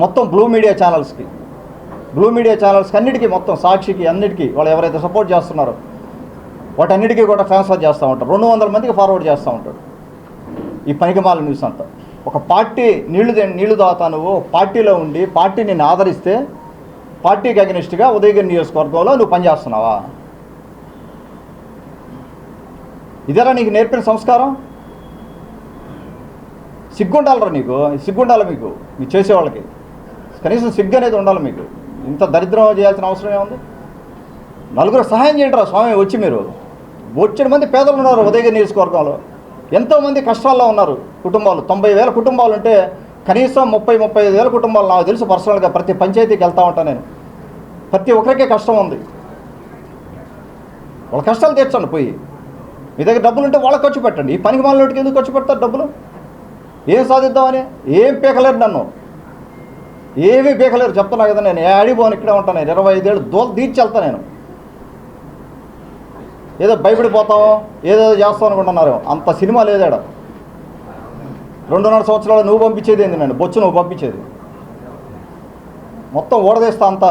మొత్తం బ్లూ మీడియా ఛానల్స్కి అన్నిటికీ, మొత్తం సాక్షికి, అన్నిటికీ వాళ్ళు ఎవరైతే సపోర్ట్ చేస్తున్నారో వాటన్నిటికీ కూడా ట్రాన్స్ఫర్ చేస్తూ ఉంటారు. 200 మందికి ఫార్వర్డ్ చేస్తూ ఉంటాడు ఈ పనికిమాల న్యూస్ అంతా. ఒక పార్టీ నీళ్లు తాగుతా, నువ్వు పార్టీలో ఉండి పార్టీ నిన్ను ఆదరిస్తే పార్టీకి అగెనిస్ట్గా ఉదయగిరి నియోజకవర్గంలో నువ్వు పనిచేస్తున్నావా? ఇదేరా నీకు నేర్పిన సంస్కారం? సిగ్గుండాలరా నీకు, సిగ్గుండాలి మీకు, మీరు చేసేవాళ్ళకి కనీసం సిగ్గు అనేది ఉండాలి మీకు. ఇంత దరిద్రం చేయాల్సిన అవసరం ఏముంది? నలుగురు సహాయం చేయండి రా స్వామి. వచ్చి మీరు వచ్చిన మంది పేదలు ఉన్నారు ఉదయగిరి నియోజకవర్గంలో, ఎంతోమంది కష్టాల్లో ఉన్నారు కుటుంబాలు. 90,000 కుటుంబాలు ఉంటే కనీసం 30-35,000 కుటుంబాలు నాకు తెలుసు పర్సనల్గా. ప్రతి పంచాయతీకి వెళ్తూ ఉంటాను నేను. ప్రతి ఒక్కరికే కష్టం ఉంది. వాళ్ళ కష్టాలు తీర్చండి పోయి. మీ దగ్గర డబ్బులు ఉంటే వాళ్ళకి ఖర్చు పెట్టండి. ఈ పనికి మాలినోటికి ఎందుకు ఖర్చు పెడతారు డబ్బులు? ఏం సాధిద్దామని? ఏం పీకలేరు నన్ను, ఏమీ పీకలేరు చెప్తున్నా కదా. నేను ఆడిపోను, ఇక్కడే ఉంటాను. 25 ఏళ్ళు దోలు తీర్చి వెళ్తా నేను. ఏదో భయపడిపోతాం, ఏదో చేస్తాం అనుకుంటున్నారు. అంత సినిమా లేదాడ. 2.5 సంవత్సరాలు నువ్వు పంపించేది ఏంది? నన్ను బొచ్చు నువ్వు పంపించేది మొత్తం ఓడదేస్తా అంతా.